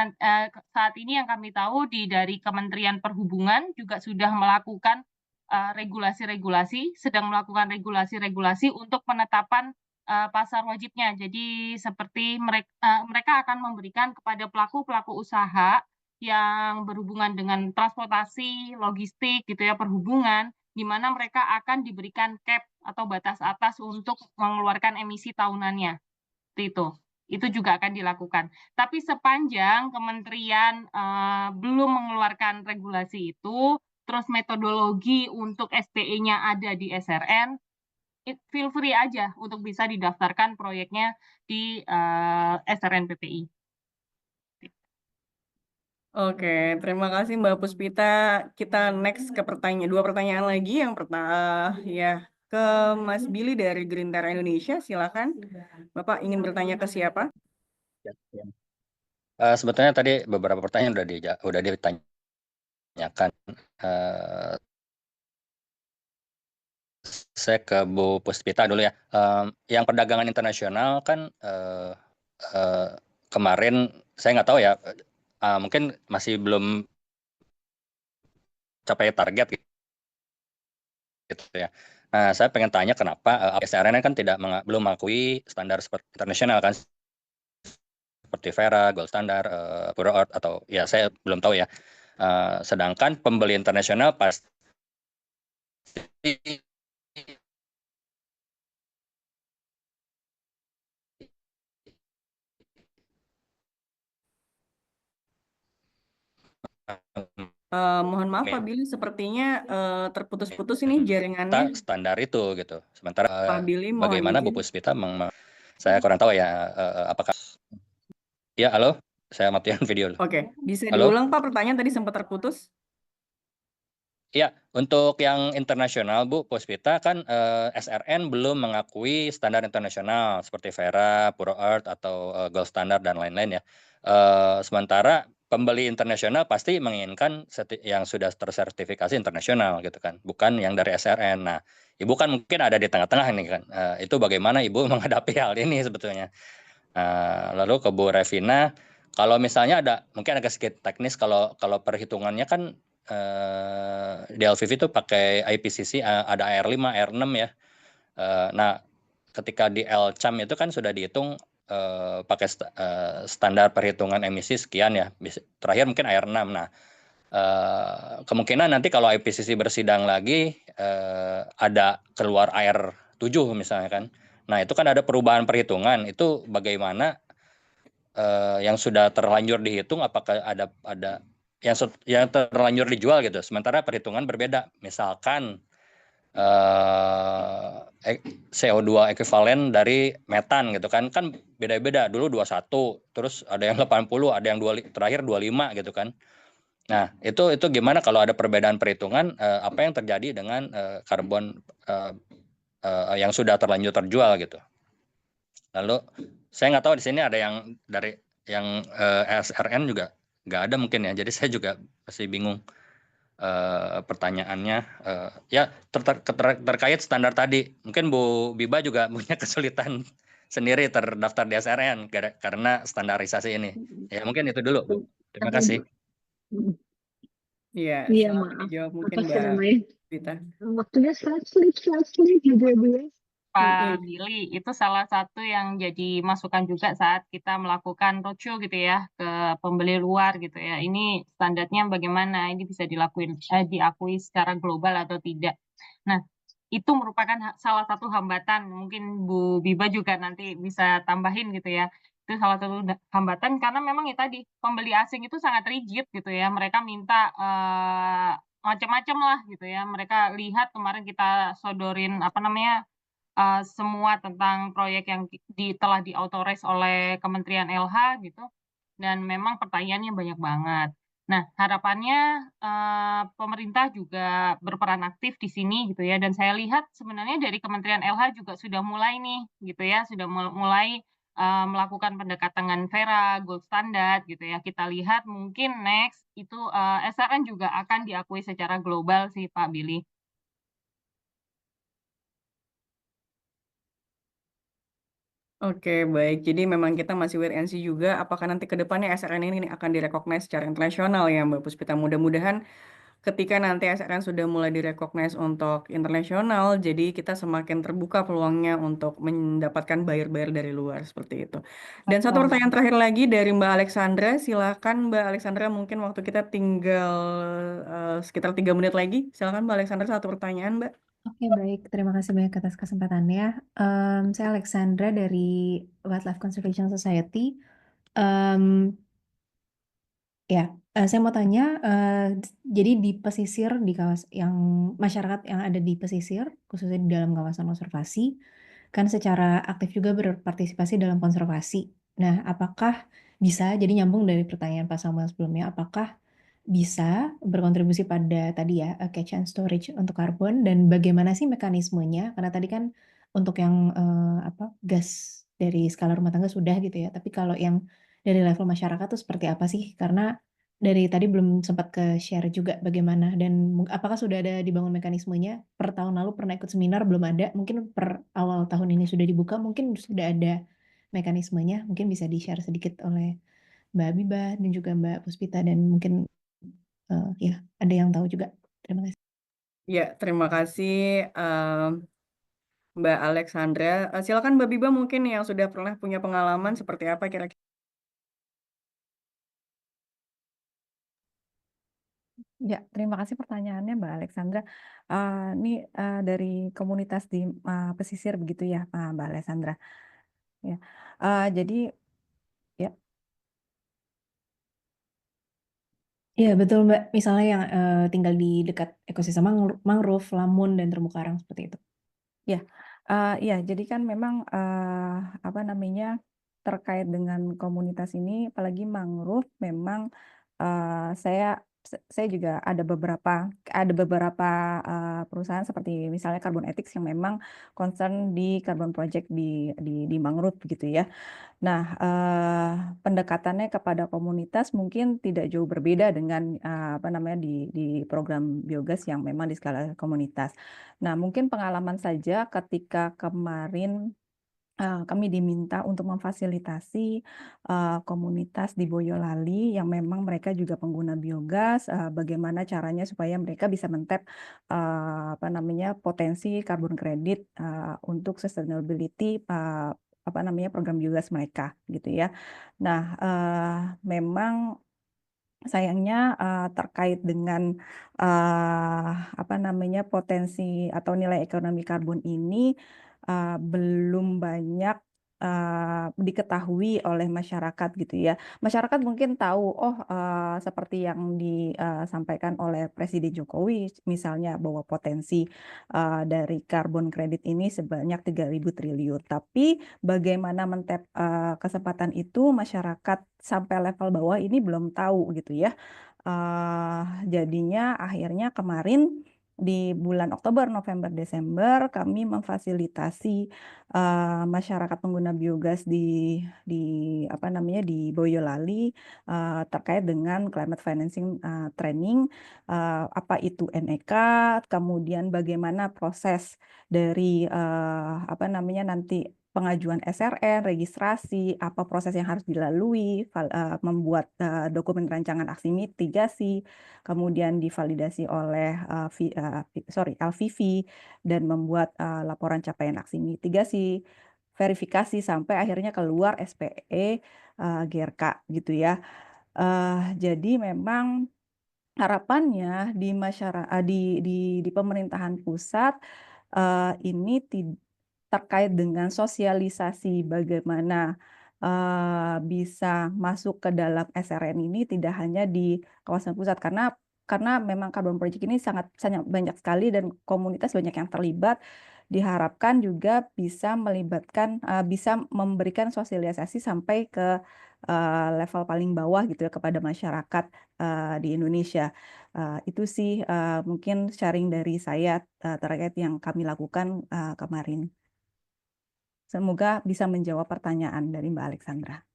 saat ini yang kami tahu dari Kementerian Perhubungan juga sudah melakukan regulasi-regulasi, sedang melakukan regulasi-regulasi untuk penetapan pasar wajibnya. Jadi seperti mereka akan memberikan kepada pelaku-pelaku usaha yang berhubungan dengan transportasi, logistik gitu ya, perhubungan, di mana mereka akan diberikan cap atau batas atas untuk mengeluarkan emisi tahunannya. Seperti itu. Itu juga akan dilakukan. Tapi sepanjang kementerian belum mengeluarkan regulasi itu, terus metodologi untuk SPE-nya ada di SRN, feel free aja untuk bisa didaftarkan proyeknya di SRN PPI. Oke, terima kasih Mbak Puspita. Kita next ke dua pertanyaan lagi. Yang pertama ya ke Mas Billy dari Green Terra Indonesia. Silakan. Bapak ingin bertanya ke siapa? Sebetulnya tadi beberapa pertanyaan udah ditanyakan. Saya ke Bu Puspita dulu ya. Yang perdagangan internasional kan kemarin saya nggak tahu ya, mungkin masih belum capai target gitu ya. Nah, saya pengen tanya kenapa SRN kan belum mengakui standar internasional kan, seperti Verra, Gold Standard, Pure Earth, atau ya saya belum tahu ya. Sedangkan pembeli internasional pasti Mohon maaf Pak Billy, sepertinya terputus-putus ini jaringannya. standar itu gitu. Sementara Pak Billy, mohon bagaimana Bu izin. Puspita saya kurang tahu ya, apakah ya, halo, saya matiin video dulu. Oke, bisa Halo? diulang Pak, pertanyaan tadi sempat terputus. Ya, untuk yang internasional Bu Puspita kan SRN belum mengakui standar internasional seperti Verra, Pure Earth, atau Gold Standard dan lain-lain ya. Sementara pembeli internasional pasti menginginkan yang sudah tersertifikasi internasional gitu kan, bukan yang dari SRN. Nah, Ibu kan mungkin ada di tengah-tengah nih kan. Itu bagaimana Ibu menghadapi hal ini sebetulnya? Lalu ke Bu Revina, kalau misalnya mungkin agak sedikit teknis, kalau perhitungannya kan di LVV itu pakai IPCC, ada AR5, AR6 ya. Nah, ketika di LCAM itu kan sudah dihitung pakai standar perhitungan emisi sekian ya. Terakhir mungkin AR6. Nah, kemungkinan nanti kalau IPCC bersidang lagi ada keluar AR7 misalnya kan. Nah, itu kan ada perubahan perhitungan. Itu bagaimana yang sudah terlanjur dihitung, apakah ada yang terlanjur dijual gitu, sementara perhitungan berbeda. Misalkan CO2 ekuivalen dari metan gitu kan beda-beda. Dulu 21, terus ada yang 80, ada yang terakhir 25 gitu kan. Nah, itu gimana kalau ada perbedaan perhitungan, apa yang terjadi dengan karbon yang sudah terlanjur terjual gitu. Lalu saya nggak tahu di sini ada yang dari yang SRN juga nggak ada mungkin ya, jadi saya juga masih bingung pertanyaannya. Ya terkait standar tadi, mungkin Bu Biba juga punya kesulitan sendiri terdaftar di SRN karena standarisasi ini. Ya mungkin itu dulu Bu. Terima kasih. Iya, Iya, silakan maaf. dijawab mungkin Apa sih Mbak namanya? Vita. Waktunya slide gitu ya, Bu ya. Pak Billy, itu salah satu yang jadi masukan juga saat kita melakukan roadshow gitu ya ke pembeli luar gitu ya. Ini standarnya bagaimana? Ini bisa diakui secara global atau tidak? Nah, itu merupakan salah satu hambatan. Mungkin Bu Biba juga nanti bisa tambahin gitu ya. Itu salah satu hambatan karena memang ya tadi pembeli asing itu sangat rigid gitu ya. Mereka minta macam-macam lah gitu ya. Mereka lihat kemarin kita sodorin apa namanya semua tentang proyek yang telah diautoris oleh Kementerian LH gitu. Dan memang pertanyaannya banyak banget. Nah, harapannya pemerintah juga berperan aktif di sini gitu ya. Dan saya lihat sebenarnya dari Kementerian LH juga sudah mulai nih gitu ya, sudah mulai melakukan pendekatan Vera, Gold Standard gitu ya. Kita lihat mungkin next itu SRN juga akan diakui secara global sih Pak Billy. Oke, baik. Jadi memang kita masih wait and see juga apakah nanti ke depannya SRN ini akan direcognize secara internasional ya Mbak Puspita. Mudah-mudahan ketika nanti SRN sudah mulai direcognize untuk internasional, jadi kita semakin terbuka peluangnya untuk mendapatkan buyer-buyer dari luar seperti itu. Dan satu pertanyaan terakhir lagi dari Mbak Alexandra. Silakan Mbak Alexandra, mungkin waktu kita tinggal sekitar 3 menit lagi. Silakan Mbak Alexandra, satu pertanyaan Mbak. Oke, baik. Terima kasih banyak atas kesempatannya. Saya Alexandra dari Wildlife Conservation Society. Saya mau tanya, jadi di pesisir, di masyarakat yang ada di pesisir, khususnya di dalam kawasan konservasi, kan secara aktif juga berpartisipasi dalam konservasi. Nah, apakah bisa, jadi nyambung dari pertanyaan Pak Samuel sebelumnya, apakah bisa berkontribusi pada tadi ya, catch and storage untuk karbon, dan bagaimana sih mekanismenya? Karena tadi kan untuk yang gas dari skala rumah tangga sudah gitu ya, tapi kalau yang dari level masyarakat tuh seperti apa sih? Karena dari tadi belum sempat ke-share juga bagaimana dan apakah sudah ada dibangun mekanismenya? Per tahun lalu pernah ikut seminar, belum ada. Mungkin per awal tahun ini sudah dibuka, mungkin sudah ada mekanismenya. Mungkin bisa di-share sedikit oleh Mbak Abibah dan juga Mbak Puspita, dan mungkin ya ada yang tahu juga. Terima kasih. Ya, terima kasih Mbak Alexandra. Silakan Mbak Biba mungkin yang sudah pernah punya pengalaman seperti apa kira-kira. Ya, terima kasih pertanyaannya Mbak Alexandra. Ini dari komunitas di pesisir begitu ya, Mbak Alexandra. Ya, jadi ya. Iya betul Mbak, misalnya yang tinggal di dekat ekosistem mangrove, lamun, dan terumbu karang seperti itu. Ya, ya, jadi kan memang apa namanya terkait dengan komunitas ini, apalagi mangrove, memang saya juga ada beberapa perusahaan seperti misalnya Carbon Ethics yang memang concern di carbon project di mangrove gitu ya. Nah, pendekatannya kepada komunitas mungkin tidak jauh berbeda dengan apa namanya di program biogas yang memang di skala komunitas. Nah, mungkin pengalaman saja ketika kemarin kami diminta untuk memfasilitasi komunitas di Boyolali yang memang mereka juga pengguna biogas, bagaimana caranya supaya mereka bisa men-tap apa namanya potensi karbon kredit untuk sustainability apa namanya program biogas mereka gitu ya. Nah, memang sayangnya terkait dengan apa namanya potensi atau nilai ekonomi karbon ini belum banyak diketahui oleh masyarakat gitu ya. Masyarakat mungkin tahu, seperti yang disampaikan oleh Presiden Jokowi, misalnya bahwa potensi dari karbon kredit ini sebanyak 3.000 triliun. Tapi bagaimana men-tap kesempatan itu masyarakat sampai level bawah ini belum tahu gitu ya. Jadinya akhirnya kemarin di bulan Oktober, November, Desember kami memfasilitasi masyarakat pengguna biogas di apa namanya di Boyolali terkait dengan climate financing training, apa itu NEK, kemudian bagaimana proses dari apa namanya nanti pengajuan SRN, registrasi, apa proses yang harus dilalui, membuat dokumen rancangan aksi mitigasi, kemudian divalidasi oleh LVV, dan membuat laporan capaian aksi mitigasi, verifikasi, sampai akhirnya keluar SPE GRK gitu ya. Jadi memang harapannya di masyarakat di pemerintahan pusat ini terkait dengan sosialisasi bagaimana bisa masuk ke dalam SRN ini tidak hanya di kawasan pusat, karena memang Carbon Project ini sangat sangat banyak sekali dan komunitas banyak yang terlibat. Diharapkan juga bisa melibatkan, bisa memberikan sosialisasi sampai ke level paling bawah gitu ya kepada masyarakat di Indonesia. Itu sih mungkin sharing dari saya terkait yang kami lakukan kemarin. Semoga bisa menjawab pertanyaan dari Mbak Alexandra.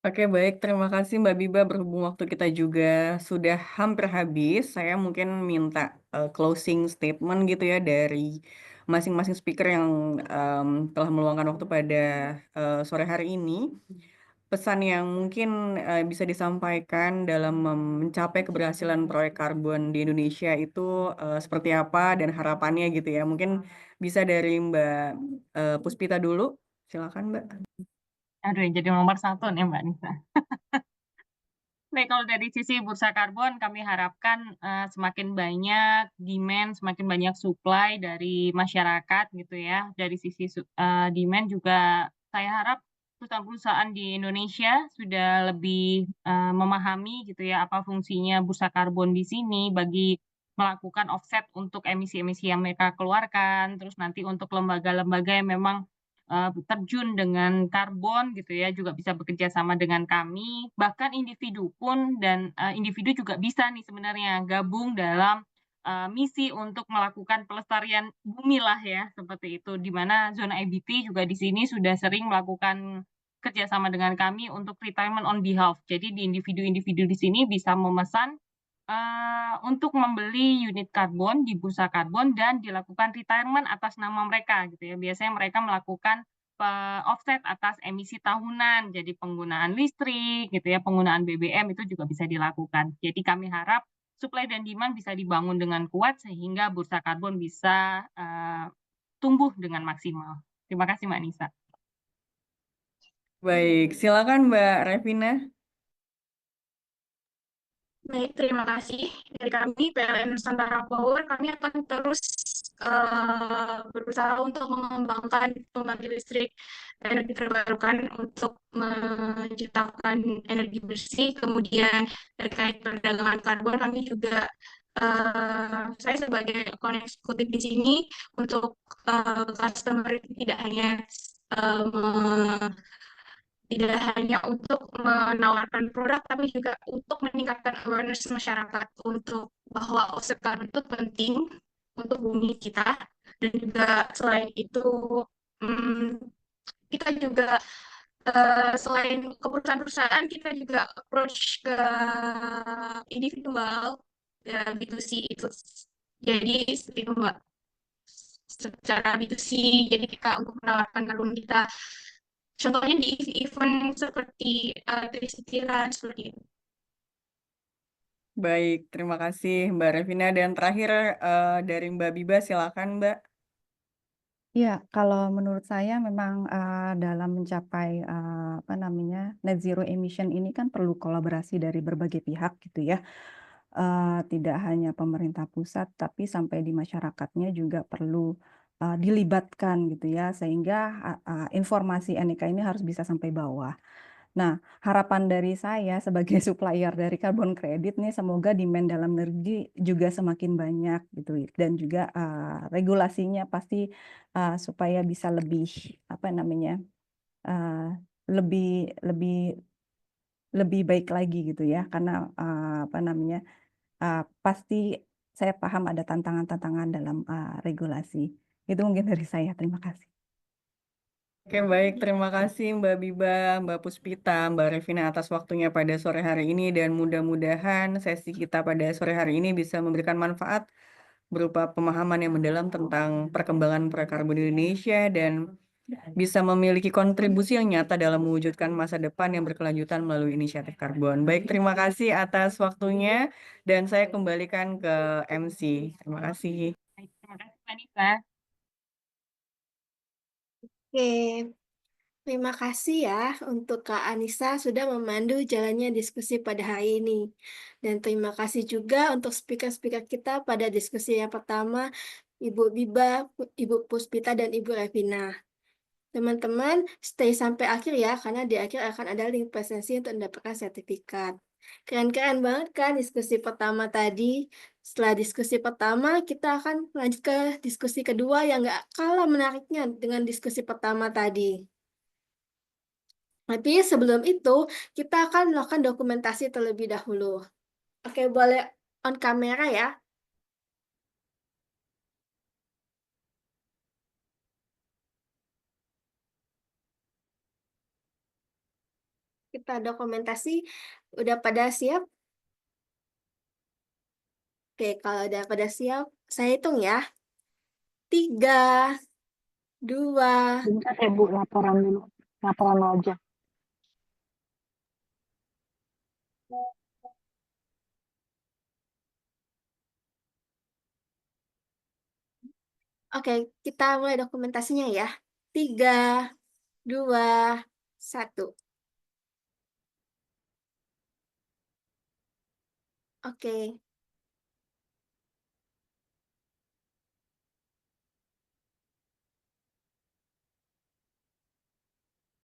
Oke, baik. Terima kasih Mbak Biba. Berhubung waktu kita juga sudah hampir habis, saya mungkin minta closing statement gitu ya dari masing-masing speaker yang telah meluangkan waktu pada sore hari ini. Pesan yang mungkin bisa disampaikan dalam mencapai keberhasilan proyek karbon di Indonesia itu seperti apa dan harapannya gitu ya. Mungkin bisa dari Mbak Puspita dulu. Silakan, Mbak. Aduh, jadi nomor 1 nih Mbak Nisa. Baik, kalau dari sisi bursa karbon, kami harapkan semakin banyak demand, semakin banyak supply dari masyarakat gitu ya. Dari sisi demand juga saya harap perusahaan-perusahaan di Indonesia sudah lebih memahami gitu ya apa fungsinya bursa karbon di sini bagi melakukan offset untuk emisi-emisi yang mereka keluarkan. Terus nanti untuk lembaga-lembaga yang memang terjun dengan karbon gitu ya juga bisa bekerja sama dengan kami, bahkan individu pun dan individu juga bisa nih sebenarnya gabung dalam misi untuk melakukan pelestarian bumi lah ya seperti itu, di mana zona EBT juga di sini sudah sering melakukan kerjasama dengan kami untuk retirement on behalf. Jadi di individu-individu di sini bisa memesan untuk membeli unit karbon di bursa karbon dan dilakukan retirement atas nama mereka gitu ya. Biasanya mereka melakukan offset atas emisi tahunan, jadi penggunaan listrik gitu ya, penggunaan BBM itu juga bisa dilakukan. Jadi kami harap supply dan demand bisa dibangun dengan kuat sehingga bursa karbon bisa tumbuh dengan maksimal. Terima kasih Mbak Nisa. Baik, silakan Mbak Revina. Baik, terima kasih. Dari kami, PLN Nusantara Power, kami akan terus berusaha untuk mengembangkan pembangkit listrik energi terbarukan untuk menciptakan energi bersih. Kemudian terkait perdagangan karbon, kami juga saya sebagai account eksekutif di sini untuk customer itu tidak hanya untuk menawarkan produk, tapi juga untuk meningkatkan awareness masyarakat untuk bahwa offset carbon itu penting untuk bumi kita. Dan juga selain itu, kita juga selain ke perusahaan-perusahaan, kita juga approach ke individual, B2C itu. Jadi seperti itu Mbak, secara B2C, jadi kita untuk menawarkan karbon kita. Contohnya di event seperti Electricity Run, seperti itu. Baik, terima kasih Mbak Revina. Dan terakhir dari Mbak Biba, silakan Mbak. Ya, kalau menurut saya memang dalam mencapai net zero emission ini kan perlu kolaborasi dari berbagai pihak gitu ya. Tidak hanya pemerintah pusat, tapi sampai di masyarakatnya juga perlu dilibatkan gitu ya, sehingga informasi NIK ini harus bisa sampai bawah. Nah, harapan dari saya sebagai supplier dari carbon credit nih, semoga demand dalam negeri juga semakin banyak gitu, dan juga regulasinya pasti supaya bisa lebih lebih baik lagi gitu ya, karena pasti saya paham ada tantangan-tantangan dalam regulasi. Itu mungkin dari saya. Terima kasih. Oke, baik. Terima kasih Mbak Biba, Mbak Puspita, Mbak Revina atas waktunya pada sore hari ini. Dan mudah-mudahan sesi kita pada sore hari ini bisa memberikan manfaat berupa pemahaman yang mendalam tentang perkembangan proyek karbon di Indonesia dan bisa memiliki kontribusi yang nyata dalam mewujudkan masa depan yang berkelanjutan melalui inisiatif karbon. Baik, terima kasih atas waktunya dan saya kembalikan ke MC. Terima kasih. Baik, terima kasih Mbak Nisa. Oke, terima kasih ya untuk Kak Anissa sudah memandu jalannya diskusi pada hari ini. Dan terima kasih juga untuk speaker-speaker kita pada diskusi yang pertama, Ibu Biba, Ibu Puspita, dan Ibu Revina. Teman-teman stay sampai akhir ya, karena di akhir akan ada link presensi untuk mendapatkan sertifikat. Keren-keren banget kan diskusi pertama tadi. Setelah diskusi pertama, kita akan lanjut ke diskusi kedua yang gak kalah menariknya dengan diskusi pertama tadi. Tapi sebelum itu, kita akan melakukan dokumentasi terlebih dahulu. Oke, boleh on kamera ya. Kita dokumentasi, udah pada siap? Oke, kalau udah pada siap, saya hitung ya. 3, 2, Bentar ya Bu, laporan dulu. Laporan aja. Oke, kita mulai dokumentasinya ya. 3, 2, 1. Oke.